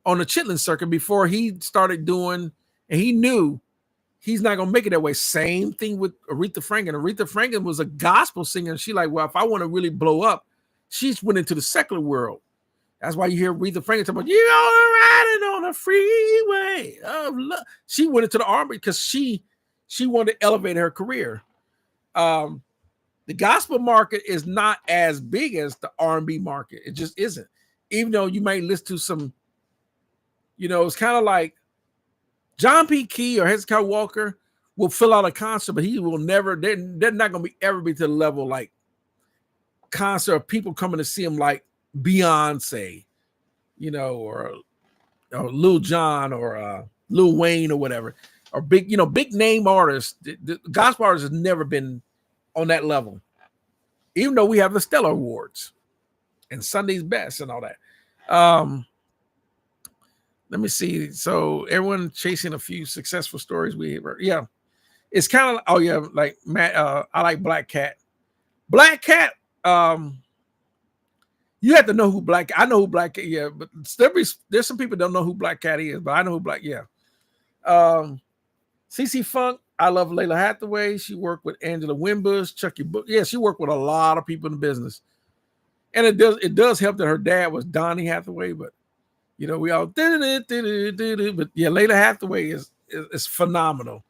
on the Chitlin circuit before he started doing, and he knew he's not gonna make it that way. Same thing with Aretha Franklin. Aretha Franklin was a gospel singer, and she like, well, if I want to really blow up, she's went into the secular world. That's why you hear Aretha Franklin talking about, you're riding on a freeway of love. She went into the army because she wanted to elevate her career. The gospel market is not as big as the R&B market. It just isn't. Even though you might listen to some, it's kind of like John P. Key or Hezekiah Walker will fill out a concert, but he will never, they're not going to ever be to the level like concert of people coming to see him like Beyonce, or Lil Jon or Lil Wayne or whatever, or big name artists. The gospel artists has never been on that level, even though we have the Stellar Awards and Sunday's Best and all that. Let me see. So everyone chasing a few successful stories. It's kind of like Matt. I like Black Cat. Black Cat. You have to know who Black. I know who Black Cat. Yeah, but there's some people don't know who Black Cat is, but I know who Black. Yeah. CC Funk. I love Layla Hathaway. She worked with Angela Winbush, Chucky Book. Yeah, she worked with a lot of people in the business, and it does help that her dad was Donnie Hathaway. But we all but yeah, Layla Hathaway is phenomenal.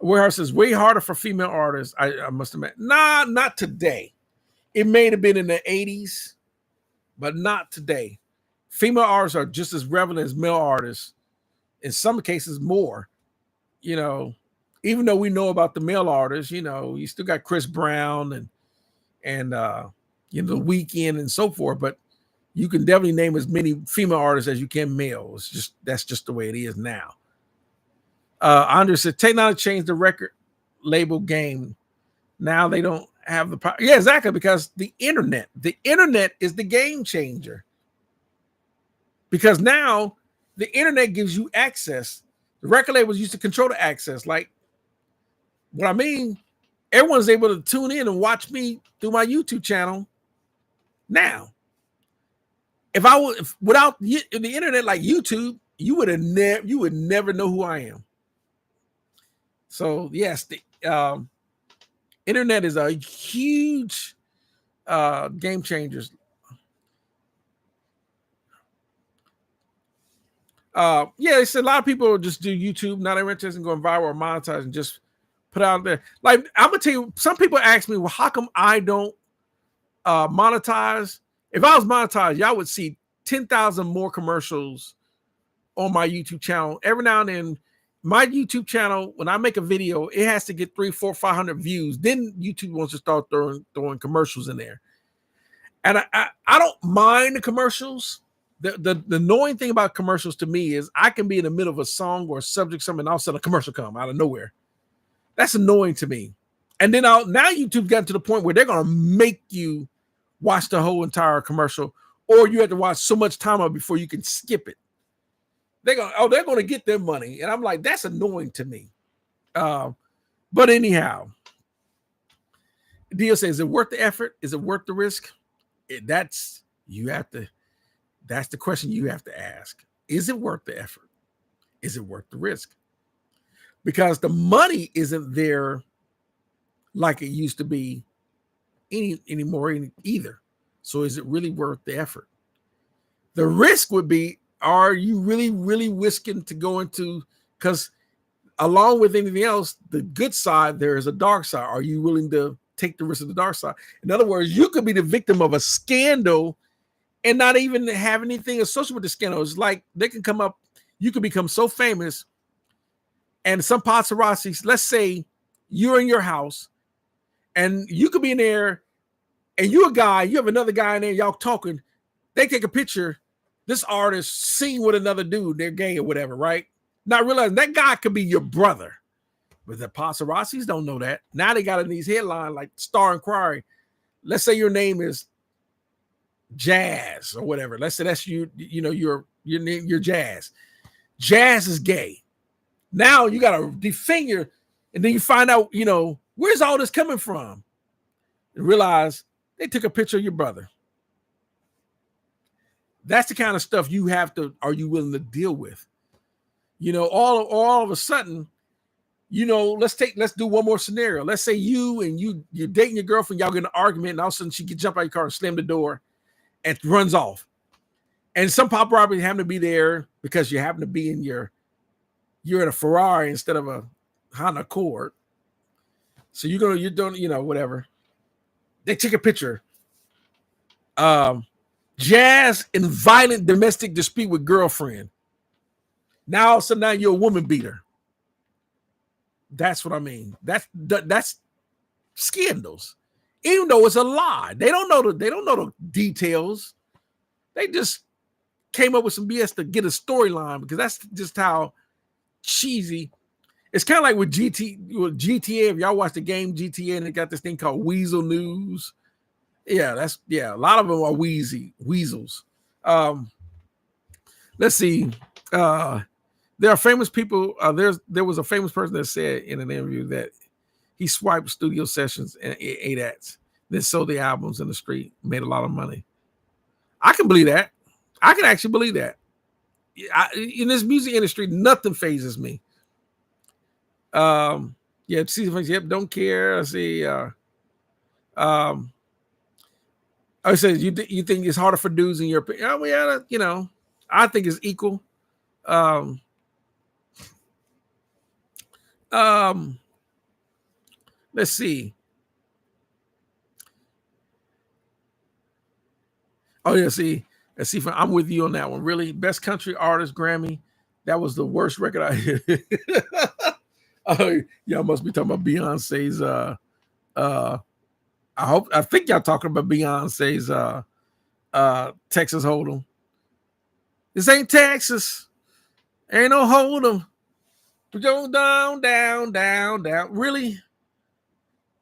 Warehouse is way harder for female artists. I must admit, not today. It may have been in the 80s, but not today. Female artists are just as relevant as male artists. In some cases, more. Even though we know about the male artists, you still got Chris Brown and The Weeknd and so forth. But you can definitely name as many female artists as you can male. That's just the way it is now. Andre said technology changed the record label game. Now they don't have the power. Yeah, exactly, because the internet is the game changer. Because now the internet gives you access. The record labels used to control the access. Like, what I mean, everyone's able to tune in and watch me through my YouTube channel now. Without the internet like YouTube, you would never know who I am. So yes, the internet is a huge game changer. They said a lot of people just do YouTube, not interested in going viral or monetize and just put out there. Like, I'm gonna tell you, some people ask me, well, how come I don't monetize? If I was monetized, y'all would see 10,000 more commercials on my YouTube channel. Every now and then, my YouTube channel, when I make a video, it has to get 300, 400, 500 views. Then YouTube wants to start throwing commercials in there. And I don't mind the commercials. The annoying thing about commercials to me is I can be in the middle of a song or a subject, something, and all of a sudden a commercial come out of nowhere. That's annoying to me. And then now YouTube got to the point where they're going to make you watch the whole entire commercial, or you have to watch so much time of before you can skip it. They're going to get their money. And I'm like, that's annoying to me. But anyhow, Dio says, is it worth the effort? Is it worth the risk? That's the question you have to ask. Is it worth the effort? Is it worth the risk? Because the money isn't there like it used to be anymore either. So is it really worth the effort? The risk would be, are you really, really risking to go into, because along with anything else, the good side, there is a dark side. Are you willing to take the risk of the dark side? In other words, you could be the victim of a scandal and not even have anything associated with the scandal. It's like they can come up, you could become so famous, and some paparazzi, let's say you're in your house and you could be in there and you're a guy, you have another guy in there, y'all talking, they take a picture, this artist seen with another dude, they're gay or whatever, right? Not realizing that guy could be your brother. But the paparazzis don't know that. Now they got in these headlines like Star Inquiry. Let's say your name is Jazz or whatever. Let's say that's you, your name, you're Jazz. Jazz is gay. Now you got to defend and then you find out, where's all this coming from? And realize they took a picture of your brother. That's the kind of stuff are you willing to deal with? All of a sudden, let's do one more scenario. Let's say you're dating your girlfriend, y'all get in an argument, and all of a sudden she can jump out of your car and slam the door and runs off. And some paparazzi happen to be there because you happen to be you're in a Ferrari instead of a Honda Accord. So you're doing, whatever. They take a picture. Jazz in violent domestic dispute with girlfriend. Now all of a sudden now you're a woman beater. That's what I mean. That's scandals. Even though it's a lie. They don't know the details. They just came up with some BS to get a storyline because that's just how cheesy. It's kind of like with GTA. If y'all watch the game GTA and they got this thing called Weasel News. Yeah, a lot of them are weasels. Let's see. There are famous people. There was a famous person that said in an interview that he swiped studio sessions and ate ads, then sold the albums in the street, made a lot of money. I can believe that. I can actually believe that. In this music industry, nothing phases me. Yeah, see, yep, don't care. I see. I said, you think it's harder for dudes in your opinion? Oh, yeah, I think it's equal. Let's see. Oh yeah, see, I'm with you on that one. Really, best country artist Grammy. That was the worst record I. Oh, y'all must be talking about Beyonce's. I think y'all talking about Beyonce's. Texas Hold'em. This ain't Texas. Ain't no Hold'em. Down. Really?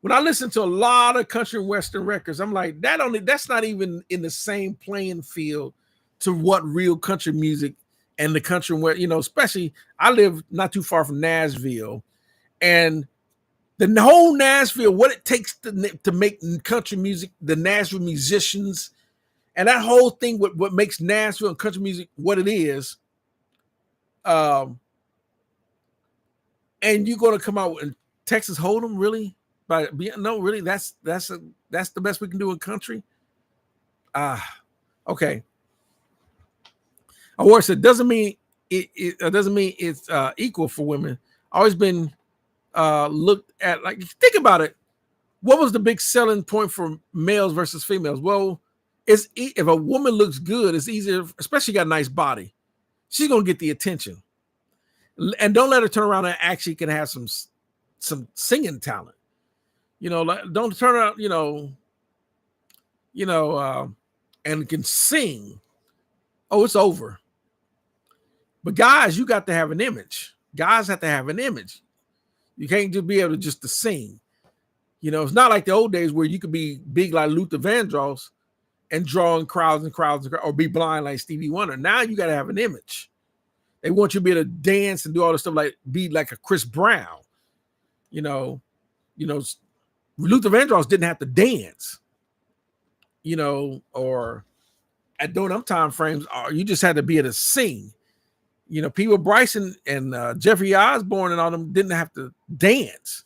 When I listen to a lot of country and western records, I'm like, that's not even in the same playing field to what real country music and the country where, especially I live not too far from Nashville, and the whole Nashville, what it takes to make country music, the Nashville musicians, and that whole thing, what makes Nashville and country music what it is. And you're going to come out with Texas Hold'em, really? No, really, that's the best we can do in country. Okay. Of course, it doesn't mean it's equal for women. Always been looked at like, think about it. What was the big selling point for males versus females? Well, if a woman looks good, it's easier, especially got a nice body. She's gonna get the attention, and don't let her turn around and actually can have some singing talent. Don't turn out, and can sing. Oh, it's over. But guys, you got to have an image. Guys have to have an image. You can't just be able to sing. It's not like the old days where you could be big like Luther Vandross and drawing crowds and crowds, or be blind like Stevie Wonder. Now you got to have an image. They want you to be able to dance and do all this stuff, like be like a Chris Brown. Luther Vandross didn't have to dance. Or at during them time frames, you just had to be able to sing. People Bryson and Jeffrey Osborne and all them didn't have to dance.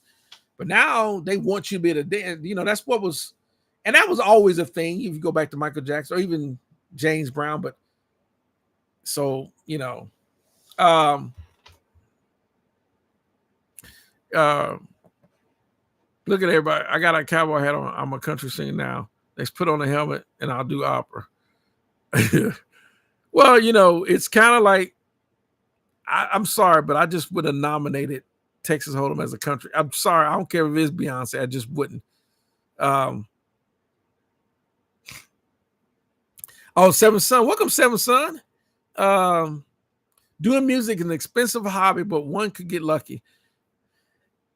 But now they want you to be able to dance. That's what was, and that was always a thing. If you go back to Michael Jackson or even James Brown, but so, look at everybody. I got a cowboy hat on. I'm a country singer now. Let's put on a helmet and I'll do opera. Well, it's kind of like, I'm sorry, but I just would have nominated Texas Hold'em as a country. I'm sorry. I don't care if it is Beyonce. I just wouldn't. Seven Son. Welcome, Seven Son. Doing music is an expensive hobby, but one could get lucky.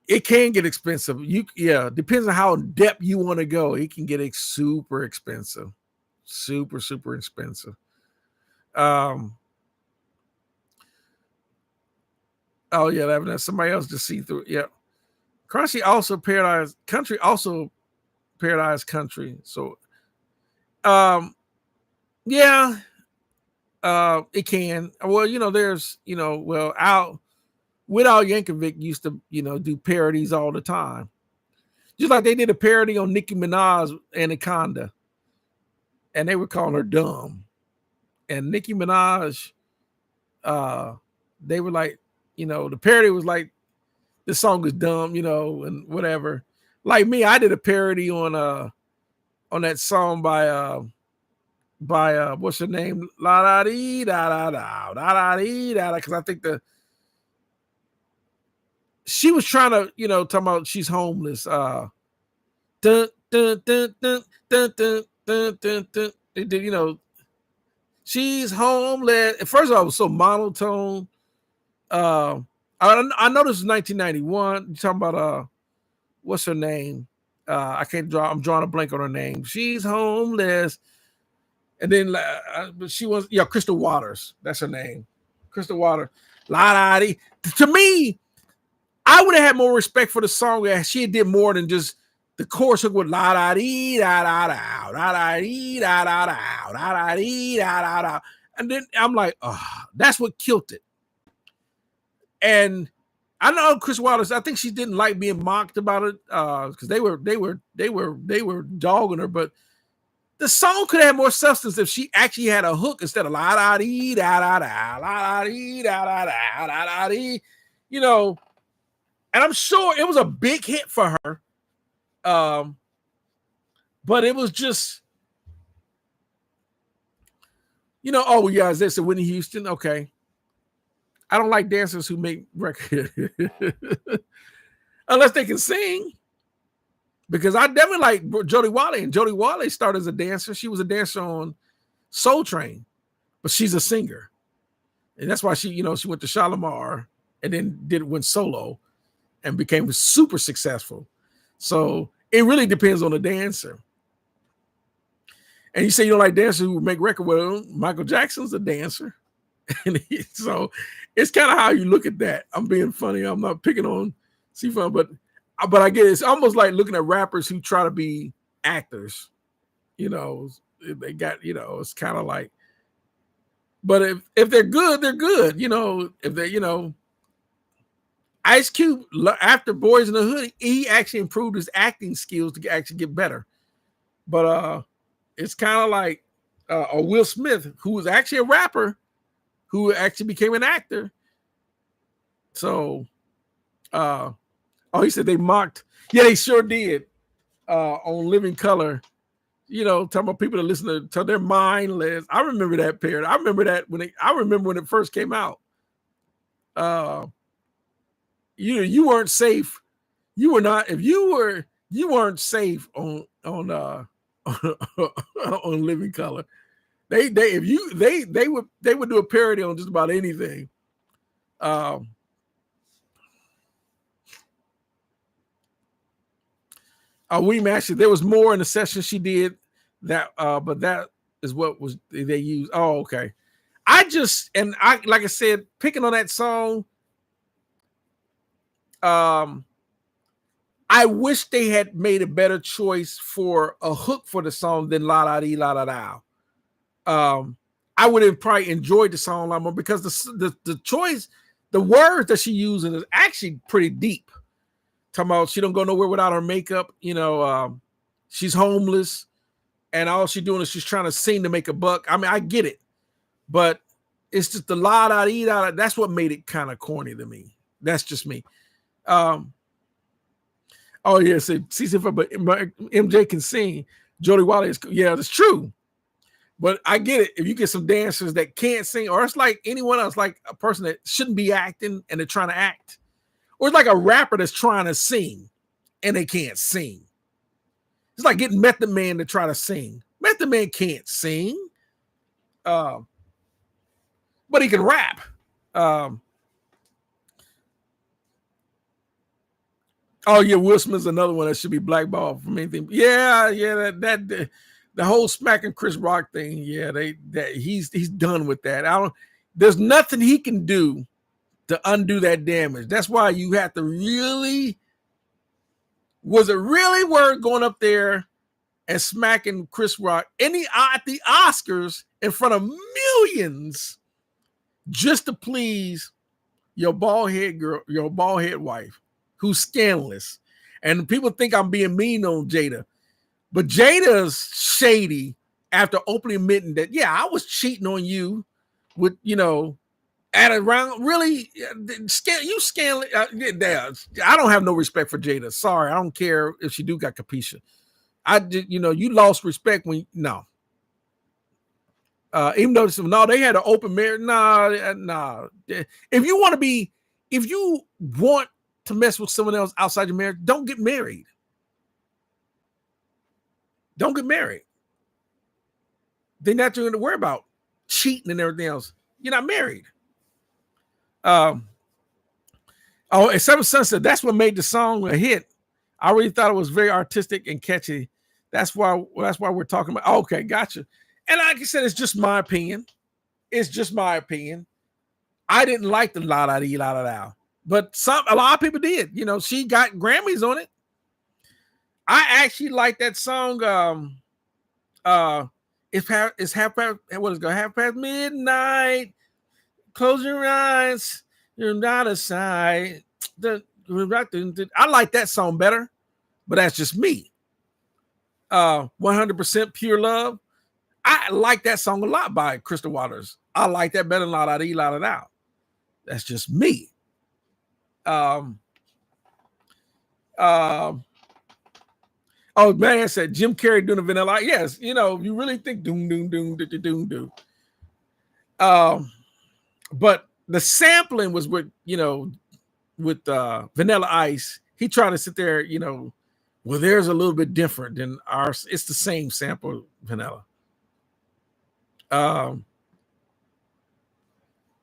It can get expensive. Depends on how in depth you want to go. It can get super expensive. Super, super expensive. Oh yeah, that's somebody else to see through. Yeah. Country also paradise country. So yeah, it can. Well, there's Al Yankovic used to, do parodies all the time. Just like they did a parody on Nicki Minaj, Anaconda, and they were calling her dumb. And Nicki Minaj, they were like, the parody was like, this song is dumb, and whatever. Like me, I did a parody on that song by what's her name? La da dee da da da da da dee da da. Because I think she was trying to, talking about she's homeless. Dun, dun, dun, dun, dun, dun, dun, dun, dun. She's homeless. First of all, it was so monotone. I know this is 1991. You're talking about what's her name? I'm drawing a blank on her name. She's homeless. And then but she was, Crystal Waters. That's her name. Crystal Waters. La da. To me, I would have had more respect for the song if she did more than just the chorus hook with la da dee da da da da da dee da da da da da dee da da da. And then I'm like, oh, that's what killed it. And I know Chris Waters, I think she didn't like being mocked about it because they were dogging her, but the song could have more substance if she actually had a hook instead of la da dee da da da la da dee da da da da da dee, and I'm sure it was a big hit for her. But it was just, oh yeah, is this a Whitney Houston? Okay. I don't like dancers who make records unless they can sing. Because I definitely like Jody Watley, and Jody Watley started as a dancer. She was a dancer on Soul Train, but she's a singer. And that's why she went to Shalimar and then went solo and became super successful. So it really depends on the dancer. And you say you don't like dancers who make record. Well, Michael Jackson's a dancer. And so it's kind of how you look at that. I'm being funny. I'm not picking on C-Fun, but I get it. It's almost like looking at rappers who try to be actors. They got, it's kind of like, but if they're good, they're good. If they, Ice Cube, after Boys in the Hood, he actually improved his acting skills to actually get better. But it's kind of like Will Smith, who was actually a rapper, who actually became an actor. So, he said they mocked. Yeah, they sure did on Living Color. Talking about people that listen to they're mindless. I remember that period. I remember that I remember when it first came out. You weren't safe. You were not. If you weren't safe on on Living Color. They would do a parody on just about anything. We actually, there was more in the session she did that, but that is what was they used. Oh, okay. Like I said, picking on that song. I wish they had made a better choice for a hook for the song than la da dee la da da. I would have probably enjoyed the song a lot more because the choice, the words that she using is actually pretty deep. Talking about she don't go nowhere without her makeup. She's homeless, and all she's doing is she's trying to sing to make a buck. I mean, I get it, but it's just the la da dee da. That's what made it kind of corny to me. That's just me. Oh yeah, so but MJ can sing. Jody Watley is, yeah, that's true. But I get it. If you get some dancers that can't sing, or it's like anyone else, like a person that shouldn't be acting and they're trying to act, or it's like a rapper that's trying to sing and they can't sing. It's like getting Method Man to try to sing. Method Man can't sing, but he can rap. Oh yeah, Will Smith's another one that should be blackballed from anything. Yeah, that the whole smacking Chris Rock thing. Yeah, he's done with that. There's nothing he can do to undo that damage. That's why you have to really. Was it really worth going up there and smacking Chris Rock at the Oscars in front of millions just to please your bald head girl, your bald head wife, who's scandalous? And people think I'm being mean on Jada, but Jada's shady after openly admitting that, yeah, I was cheating on you with, At around really, you scan. I don't have no respect for Jada. Sorry, I don't care if she do got Capisha. I did, you lost respect when no. Even though no, they had an open marriage. Nah. If you want to be, if you want to mess with someone else outside your marriage, don't get married. Don't get married. They're not going to worry about cheating and everything else. You're not married. And Seven Sunset, that's what made the song a hit. I really thought it was very artistic and catchy. That's why we're talking about. Okay, gotcha. And like I said, it's just my opinion. It's just my opinion. I didn't like the la da dee la da da, but a lot of people did. She got Grammys on it. I actually like that song. It's half past. What is it? Half past midnight. Close your eyes. You're not a side. I like that song better, but that's just me. 100% Pure Love. I like that song a lot by Crystal Waters. I like that better than La Da Dee La Da Da. That's just me. Oh man, I said Jim Carrey doing the Vanilla. Yes, you really think doom doom doom doom doom doom. But the sampling was with Vanilla Ice. He tried to sit there, well, there's a little bit different than ours. It's the same sample, Vanilla.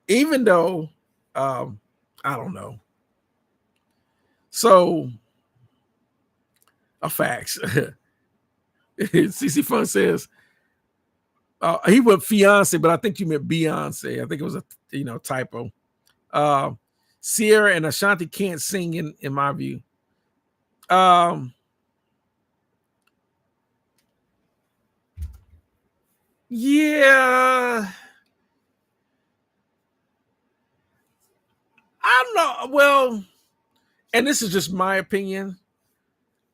Even though I don't know. So facts. CC Fun says he went fiance, but I think you meant Beyonce. I think it was a typo. Sierra and Ashanti can't sing in my view. Yeah. I don't know. Well, and this is just my opinion.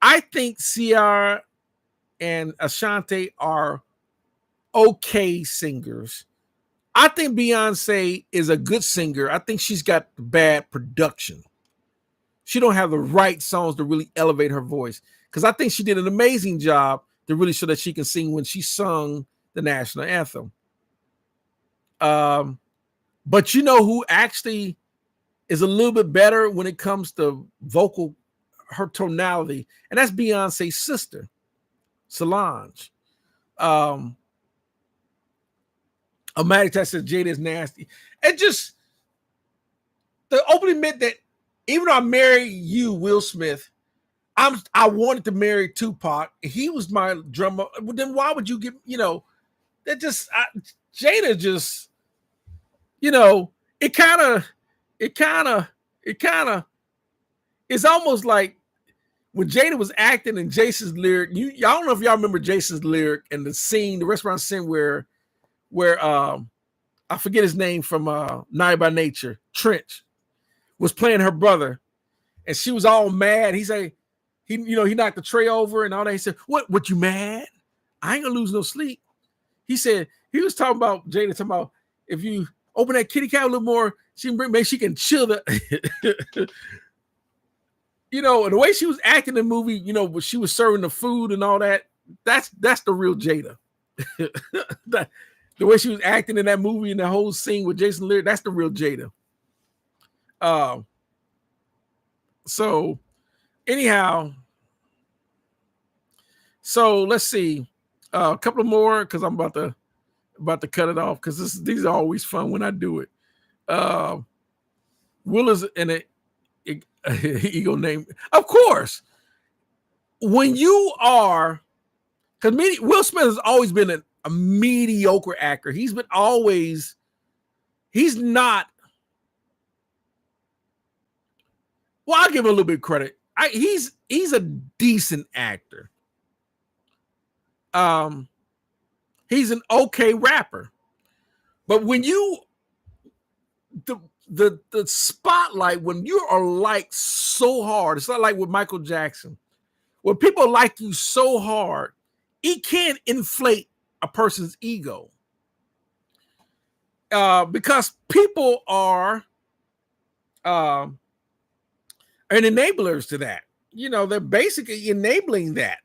I think Ciara and Ashanti are okay singers. I think Beyonce is a good singer. I think she's got bad production. She don't have the right songs to really elevate her voice. Because I think she did an amazing job to really show that she can sing when she sung the national anthem. But who actually is a little bit better when it comes to vocal, her tonality, and that's Beyonce's sister, Solange. Maddie says Jada is nasty. And just the opening meant that even though I married you, Will Smith, I wanted to marry Tupac. He was my drummer. Then why would you give, that just Jada just, it kind of it's almost like when Jada was acting in Jason's lyric. I don't know if y'all remember Jason's lyric and the scene, the restaurant scene where I forget his name from Naughty by Nature, Trench, was playing her brother, and she was all mad. He said, he knocked the tray over and all that. He said, "What you mad? I ain't gonna lose no sleep." He said he was talking about Jada, talking about if you open that kitty cat a little more, maybe she can chill the and the way she was acting in the movie, when she was serving the food and all that, that's the real Jada. The way she was acting in that movie and the whole scene with Jason Lear, that's the real Jada. So anyhow, so let's see a couple more because I'm about to cut it off because these are always fun when I do it. Will is in a ego name, of course. When you are, because Will Smith has always been a mediocre actor. He's not. Well, I'll give him a little bit of credit. He's a decent actor. He's an okay rapper. But when you the spotlight, when you are liked so hard, it's not like with Michael Jackson. When people like you so hard, it can inflate a person's ego. because people are enablers to that. They're basically enabling that.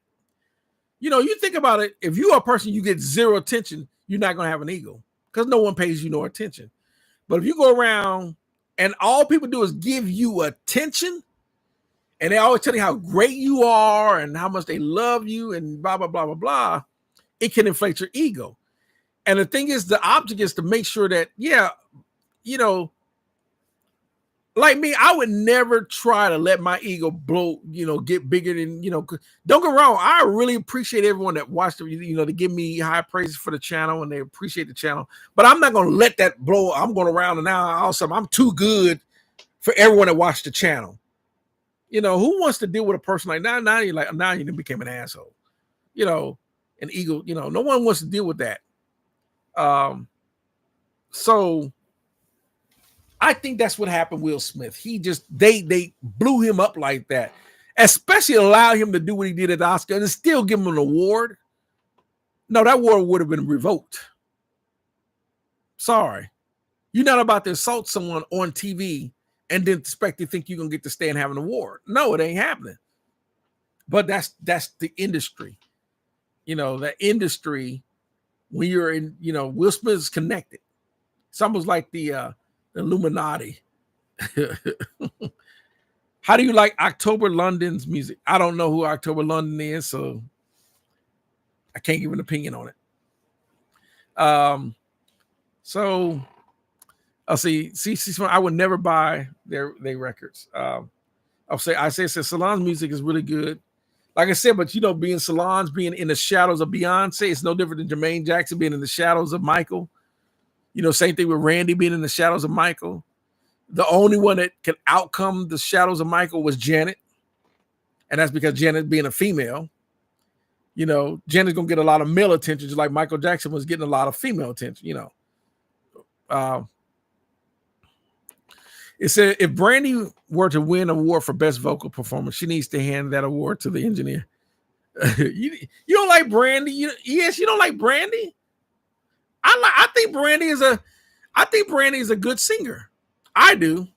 You think about it. If you're a person, you get zero attention, you're not going to have an ego because no one pays you no attention. But if you go around and all people do is give you attention, and they always tell you how great you are and how much they love you and blah, blah, blah, blah, blah, it can inflate your ego. And the thing is, the object is to make sure that, like me, I would never try to let my ego blow, get bigger than, don't get wrong. I really appreciate everyone that watched it, they give me high praises for the channel and they appreciate the channel, but I'm not going to let that blow. I'm going around and now all of a sudden I'm too good for everyone that watched the channel. Who wants to deal with a person like that? Now you became an asshole, an ego, no one wants to deal with that. So I think that's what happened with Will Smith. He just, they blew him up like that, especially allow him to do what he did at the Oscar and still give him an award. No, that award would have been revoked. Sorry. You're not about to assault someone on TV and then expect to think you're going to get to stay and have an award. No, it ain't happening. But that's the industry. The industry, when you're in, Will Smith is connected. It's almost like the Illuminati. How do you like October London's music? I don't know who October London is, so I can't give an opinion on it. So I'll see. I would never buy their records. I say Solange's music is really good. Like I said, but being Solange, being in the shadows of Beyonce, it's no different than Jermaine Jackson being in the shadows of Michael. Same thing with Randy being in the shadows of Michael. The only one that could outcome the shadows of Michael was Janet. And that's because Janet being a female, Janet's going to get a lot of male attention, just like Michael Jackson was getting a lot of female attention, It said if Brandy were to win an award for best vocal performance, she needs to hand that award to the engineer. You don't like Brandy? Yes, you don't like Brandy? I think Brandy is a good singer. I do.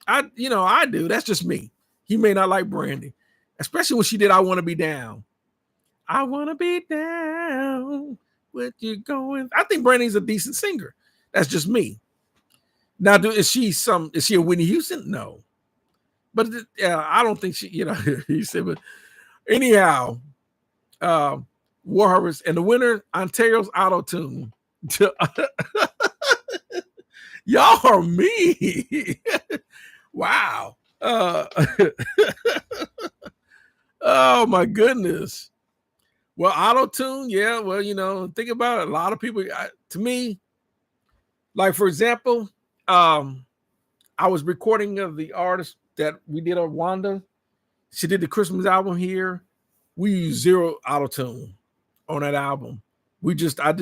I do. That's just me. He may not like Brandy, especially when she did I Want to Be Down. I want to be down with you going. I think Brandy's a decent singer. That's just me. Now, is she a Whitney Houston? No. But I don't think she, he said, but anyhow, War Harvest and the winner, Ontario's Auto Tune. Y'all are me. Wow. Oh my goodness. Well, Auto Tune, yeah. Well, think about it. A lot of people, to me, like for example, I was recording of the artist that we did on Wanda. She did the Christmas album here. We used zero Auto Tune on that album. We're gonna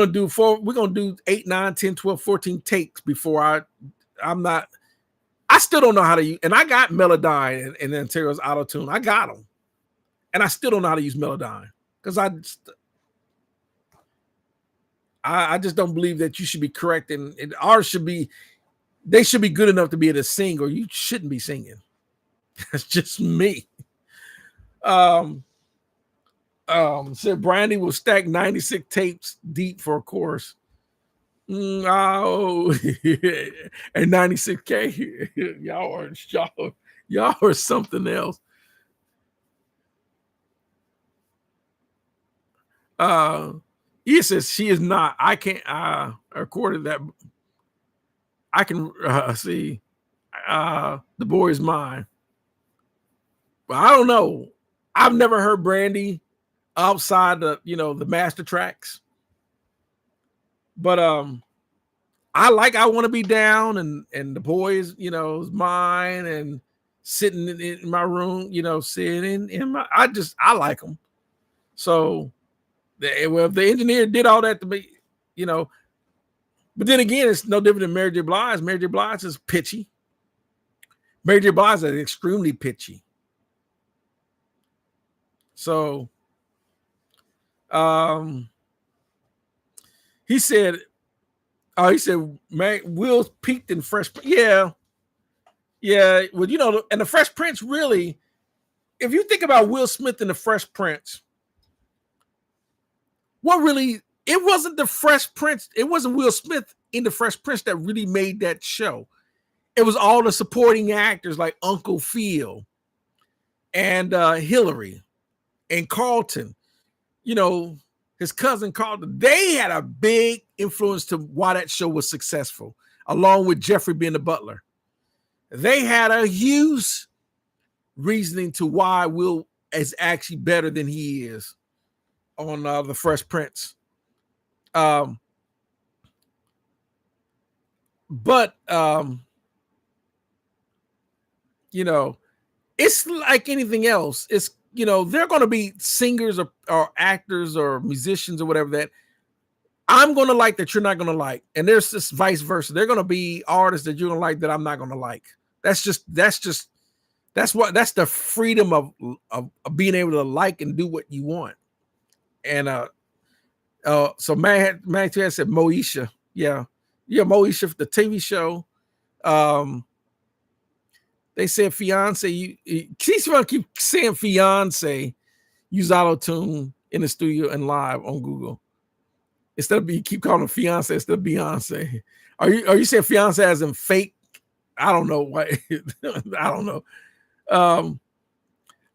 do 8, 9, 10, 12, 14 takes before I still don't know how to use, and I got Melodyne and Ontario's Auto Tune. I got them. And I still don't know how to use Melodyne because I just don't believe that you should be correct and artists should be good enough to be able to sing, or you shouldn't be singing. That's just me. Said Brandy will stack 96 tapes deep for a chorus. And 96K. Y'all are something else. He says she is not. I can't recorded that. I can see the boy is mine. But I don't know. I've never heard Brandy outside the master tracks. But I Want to Be Down and the boys, is mine, and sitting in my room, sitting in my I like them. So if the engineer did all that to me, but then again, it's no different than Mary J. Blige. Mary J. Blige is pitchy. Mary J. Blige is extremely pitchy. So, he said, "Oh, he said, man, Will peaked in Fresh." Yeah, yeah. Well, you know, and the Fresh Prince really, if you think about Will Smith and the Fresh Prince, what really? It wasn't the Fresh Prince. It wasn't Will Smith in the Fresh Prince that really made that show. It was all the supporting actors like Uncle Phil and Hillary and Carlton. You know, his cousin Carlton. They had a big influence to why that show was successful, along with Jeffrey being the butler. They had a huge reasoning to why Will is actually better than he is on the Fresh Prince. But you know, it's like anything else. It's, you know, they're going to be singers or actors or musicians or whatever that I'm going to like that you're not going to like, and there's this vice versa. They're going to be artists that you're going to like that I'm not going to like. That's the freedom of being able to like and do what you want. And so man said Moesha, yeah, Moesha, the TV show. They said fiance. You keep saying fiance. Use auto-tune in the studio and live on Google. Instead of you keep calling him fiance instead of Beyonce. Are you saying fiance as in fake? I don't know why. I don't know.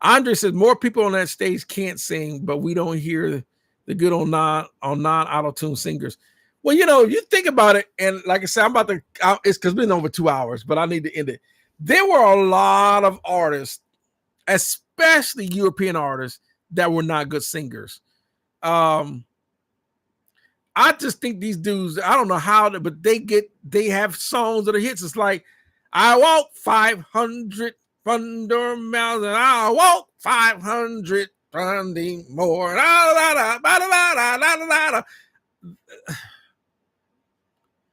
Andre says more people on that stage can't sing, but we don't hear the good on non-auto-tune singers. Well, you know, if you think about it, and like I said, I'm about to. It's because we've been over 2 hours, but I need to end it. There were a lot of artists, especially European artists, that were not good singers. I just think these dudes, I don't know how, but they have songs that are hits. It's like, I walk 500 miles and I walk 500 more.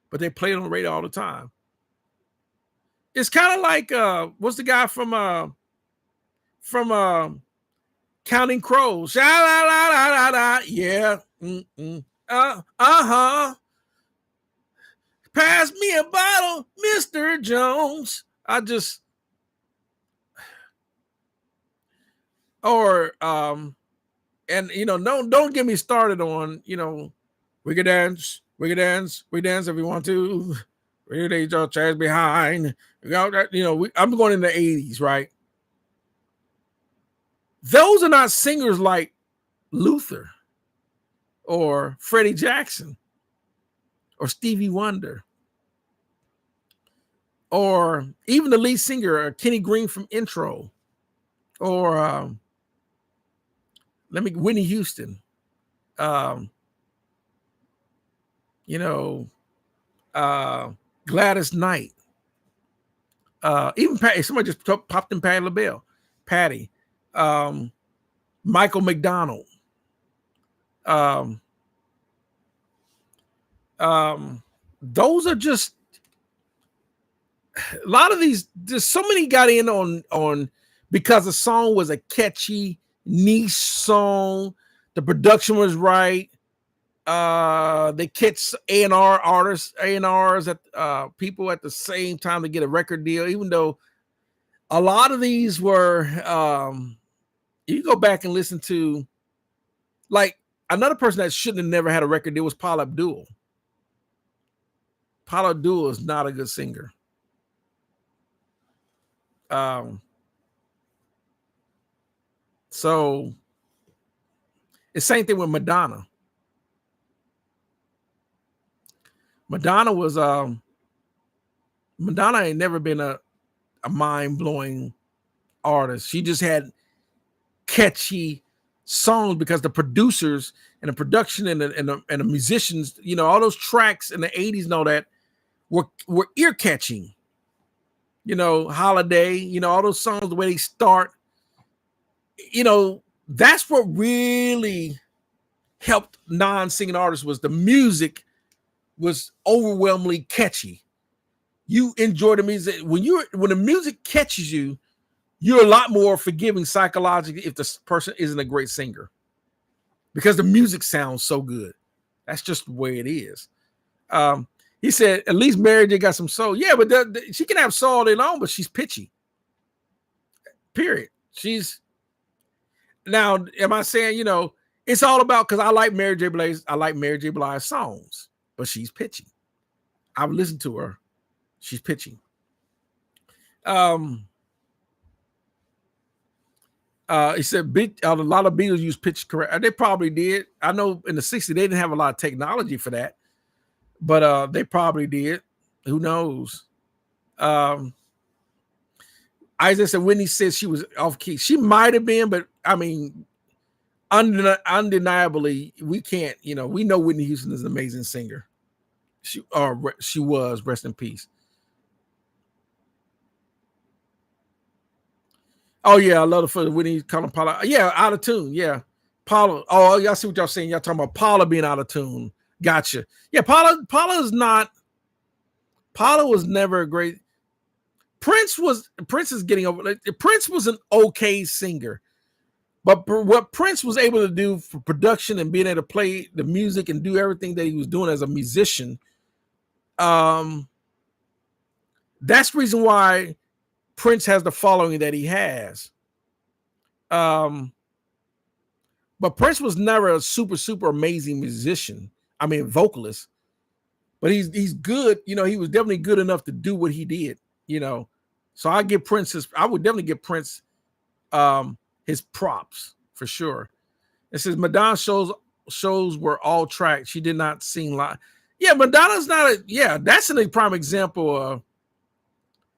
But they play it on the radio all the time. It's kind of like what's the guy from Counting Crows? Yeah. Pass me a bottle, Mr. Jones. And you know, don't get me started on, you know, we can dance if we want to. We leave your chairs behind. You know, I'm going in the 80s, right? Those are not singers like Luther or Freddie Jackson or Stevie Wonder or even the lead singer Kenny Green from Intro or Whitney Houston. You know, Gladys Knight, even Patty. Somebody just popped in Patti LaBelle, Patty, Michael McDonald, those are just a lot of these. There's so many got in on because the song was a catchy niche song, the production was right. They catch A&R artists, A&Rs at people at the same time to get a record deal, even though a lot of these were you go back and listen to, like, another person that shouldn't have never had a record deal was Paula Abdul. Paula Abdul is not a good singer. So it's the same thing with Madonna. Madonna ain't never been a mind-blowing artist. She just had catchy songs because the producers and the production and the musicians, you know, all those tracks in the 80s and all that were ear-catching. You know, Holiday, you know, all those songs, the way they start, you know, that's what really helped non-singing artists was the music was overwhelmingly catchy. You enjoy the music. When the music catches you, you're a lot more forgiving psychologically if the person isn't a great singer because the music sounds so good. That's just the way it is. He said, at least Mary J got some soul. Yeah, but she can have soul all day long, but she's pitchy. Period. She's now. Am I saying, you know, it's all about, because I like Mary J. Blige. I like Mary J. Blige's songs, but she's pitchy. I've listened to her. She's pitchy. He said a lot of Beatles use pitch correct. They probably did. I know in the 60s they didn't have a lot of technology for that, but they probably did. Who knows? Isaac said Whitney said she was off key. She might have been, but I mean, undeniably, we can't. You know, we know Whitney Houston is an amazing singer. She was. Rest in peace. Oh yeah, I love the foot. Whitney calling Paula. Yeah, out of tune. Yeah, Paula. Oh, y'all see what y'all saying? Y'all talking about Paula being out of tune. Gotcha. Yeah, Paula is not. Paula was never a great. Prince is getting over. Prince was an okay singer, but what Prince was able to do for production and being able to play the music and do everything that he was doing as a musician, that's the reason why Prince has the following that he has. But Prince was never a super amazing musician. I mean, vocalist. But he's good. You know, he was definitely good enough to do what he did. You know, so I would definitely give Prince his props for sure. It says Madonna shows were all tracked. She did not sing live. Yeah, Madonna's not that's a prime example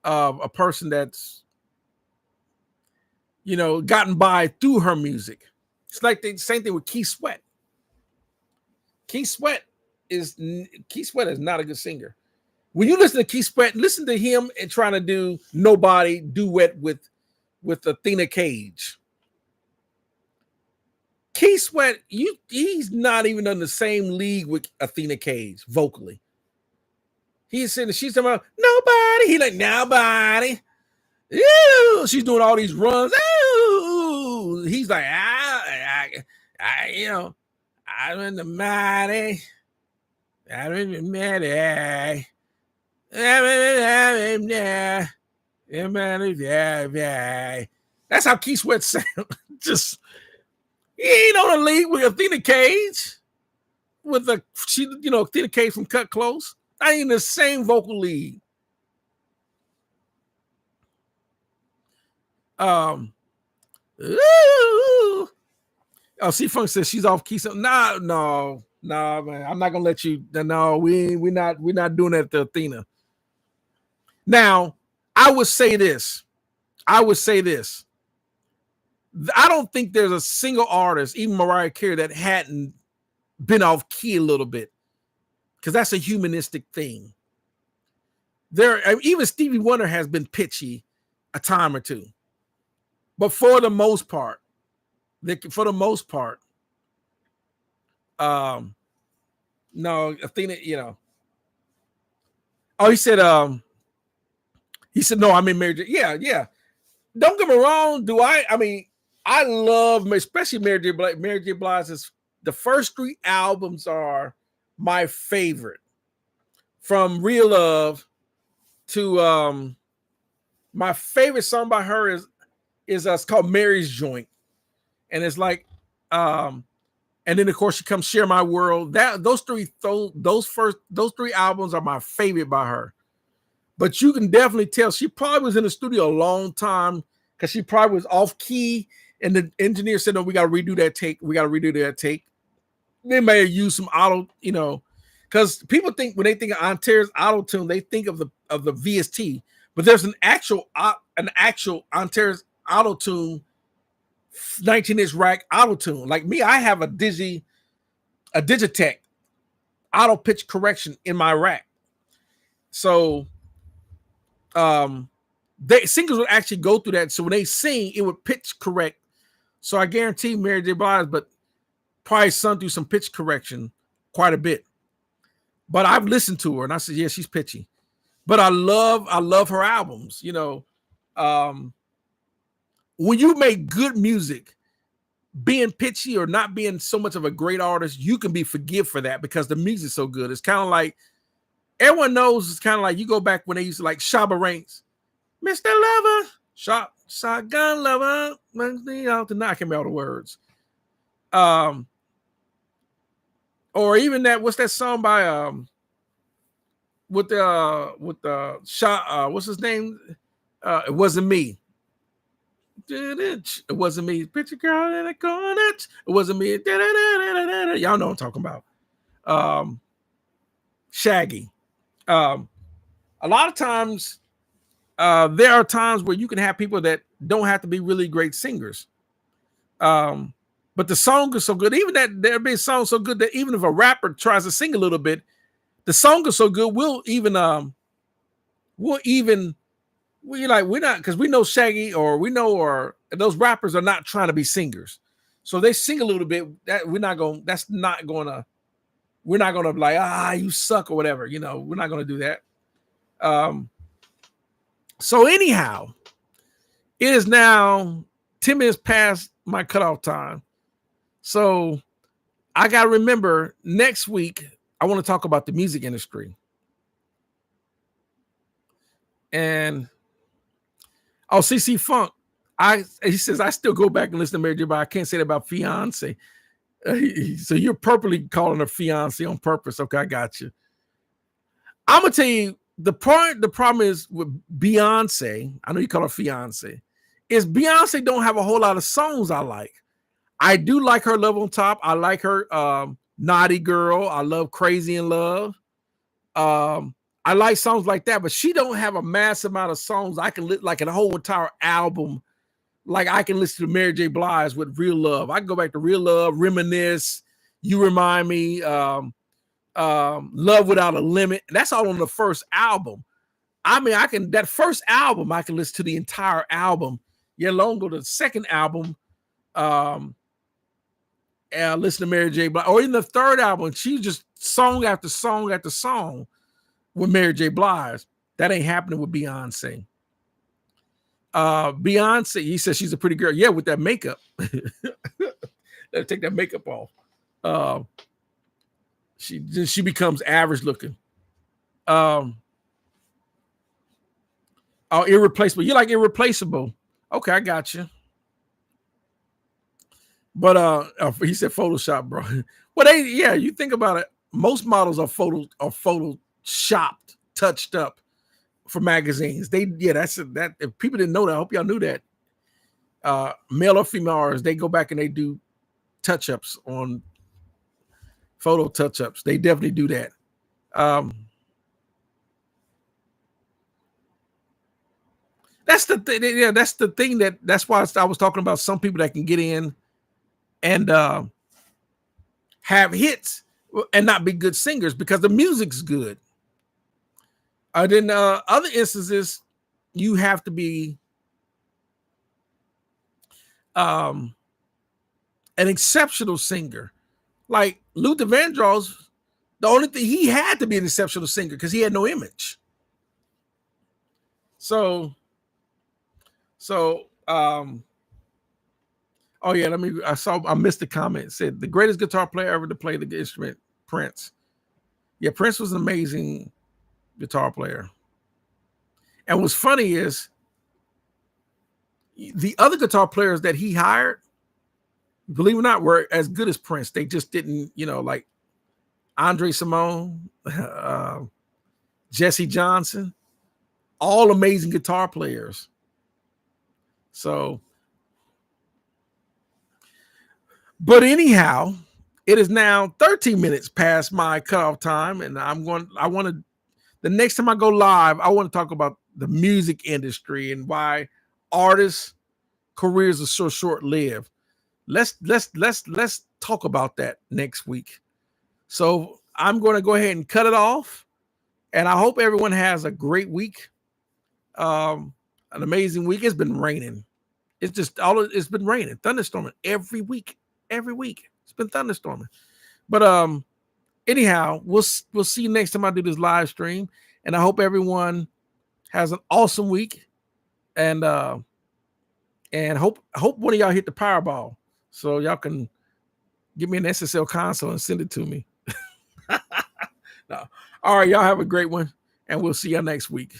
of a person that's, you know, gotten by through her music. It's like the same thing with Keith Sweat. Keith Sweat is not a good singer. When you listen to Keith Sweat, listen to him and trying to do Nobody duet with Athena Cage. Keith Sweat, he's not even in the same league with Athena Cage vocally. She's talking about nobody. He like nobody. Ew. She's doing all these runs. Ew. He's like, I'm in the mighty. I'm in the mighty. That's how Keith Sweat sounds. Just he ain't on a league with Athena Cage. Athena Cage from Cut Close. I ain't in the same vocal league. Oh, C-Funk says she's off key. So no, man. I'm not gonna let you. No, we're not doing that to Athena. Now, I would say this. I don't think there's a single artist, even Mariah Carey, that hadn't been off key a little bit, because that's a humanistic thing. Even Stevie Wonder has been pitchy a time or two, but for the most part, no, Athena, you know. Oh, he said, no, I'm in Mary J. Yeah. Don't get me wrong. I mean, I love, especially Mary J. Blige. Mary J. Blige's, the first 3 albums are my favorite. From Real Love to my favorite song by her is it's called Mary's Joint. And it's like, and then of course she comes Share My World. Those three albums are my favorite by her. But you can definitely tell she probably was in the studio a long time, because she probably was off key, and the engineer said, "No, we got to redo that take. They may have used some auto, you know, because people think when they think of Antares auto tune, they think of the VST, but there's an actual Antares auto tune, 19-inch rack auto tune. Like me, I have a Digitech auto pitch correction in my rack. So singers would actually go through that. So when they sing, it would pitch correct. So I guarantee Mary J. Blige, but probably sung through some pitch correction quite a bit. But I've listened to her and I said, yeah, she's pitchy. But I love her albums. You know, when you make good music, being pitchy or not being so much of a great artist, you can be forgive for that because the music's so good. It's kind of like everyone knows. It's kind of like you go back when they used to like Shabba Ranks, Mr. Lover, Shotgun Lover, tonight. I can't remember all the words. Or even that. What's that song by with the shot? What's his name? It wasn't me. It wasn't me. Picture girl in the corner. It wasn't me. Y'all know what I'm talking about. Shaggy. A lot of times, there are times where you can have people that don't have to be really great singers. But the song is so good. Even that there be songs so good that even if a rapper tries to sing a little bit, the song is so good. We're not because we know Shaggy or those rappers are not trying to be singers. So they sing a little bit. We're not gonna be like, you suck or whatever. We're not gonna do that. So anyhow, it is now 10 minutes past my cutoff time. So I gotta remember next week I want to talk about the music industry. And CC Funk, he says I still go back and listen to Mary J. Blige. I can't say that about Fiance. So you're purposely calling her Fiance on purpose. Okay, I got you. I'm gonna tell you the problem is with Beyonce. I know you call her Fiance. Is Beyonce don't have a whole lot of songs I like. I do like her Love on Top. I like her Naughty Girl. I love Crazy in Love. I like songs like that, but she don't have a massive amount of songs I can like a whole entire album. Like I can listen to Mary J. Blige with Real Love. I can go back to Real Love, Reminisce, You Remind Me, Love Without a Limit. That's all on the first album. I mean, that first album, I can listen to the entire album. Yeah, long go to the second album. Listen to Mary J. Blige. Or in the third album, she just song after song after song with Mary J. Blige. That ain't happening with Beyonce. Beyonce, he says she's a pretty girl. Yeah, with that makeup. Take that makeup off. She becomes average looking. Irreplaceable. You like Irreplaceable? Okay, I got you. But he said Photoshop, bro. Well, you think about it. Most models are photoshopped, touched up for magazines. That if people didn't know that, I hope y'all knew that. Male or female artists, they go back and they do touch-ups on photo touch-ups. They definitely do that. That's the thing. Yeah, that's the thing that's why I was talking about some people that can get in and have hits and not be good singers because the music's good. Then other instances, you have to be an exceptional singer. Like Luther Vandross, the only thing he had to be an exceptional singer because he had no image. So I missed the comment. It said the greatest guitar player ever to play the instrument, Prince. Yeah, Prince was an amazing guitar player. And what's funny is the other guitar players that he hired, believe it or not, were as good as Prince. They just didn't, like Andre Simone, Jesse Johnson, all amazing guitar players. So, but anyhow, it is now 13 minutes past my cutoff time, and the next time I go live, I want to talk about the music industry and why artists' careers are so short-lived. Let's talk about that next week. So I'm going to go ahead and cut it off, and I hope everyone has a great week, an amazing week. It's been raining. It's been raining, thunderstorming every week. Every week it's been thunderstorming. But anyhow, we'll see you next time I do this live stream, and I hope everyone has an awesome week, and hope one of y'all hit the Powerball so y'all can give me an SSL console and send it to me. No. All right, y'all have a great one, and we'll see y'all next week.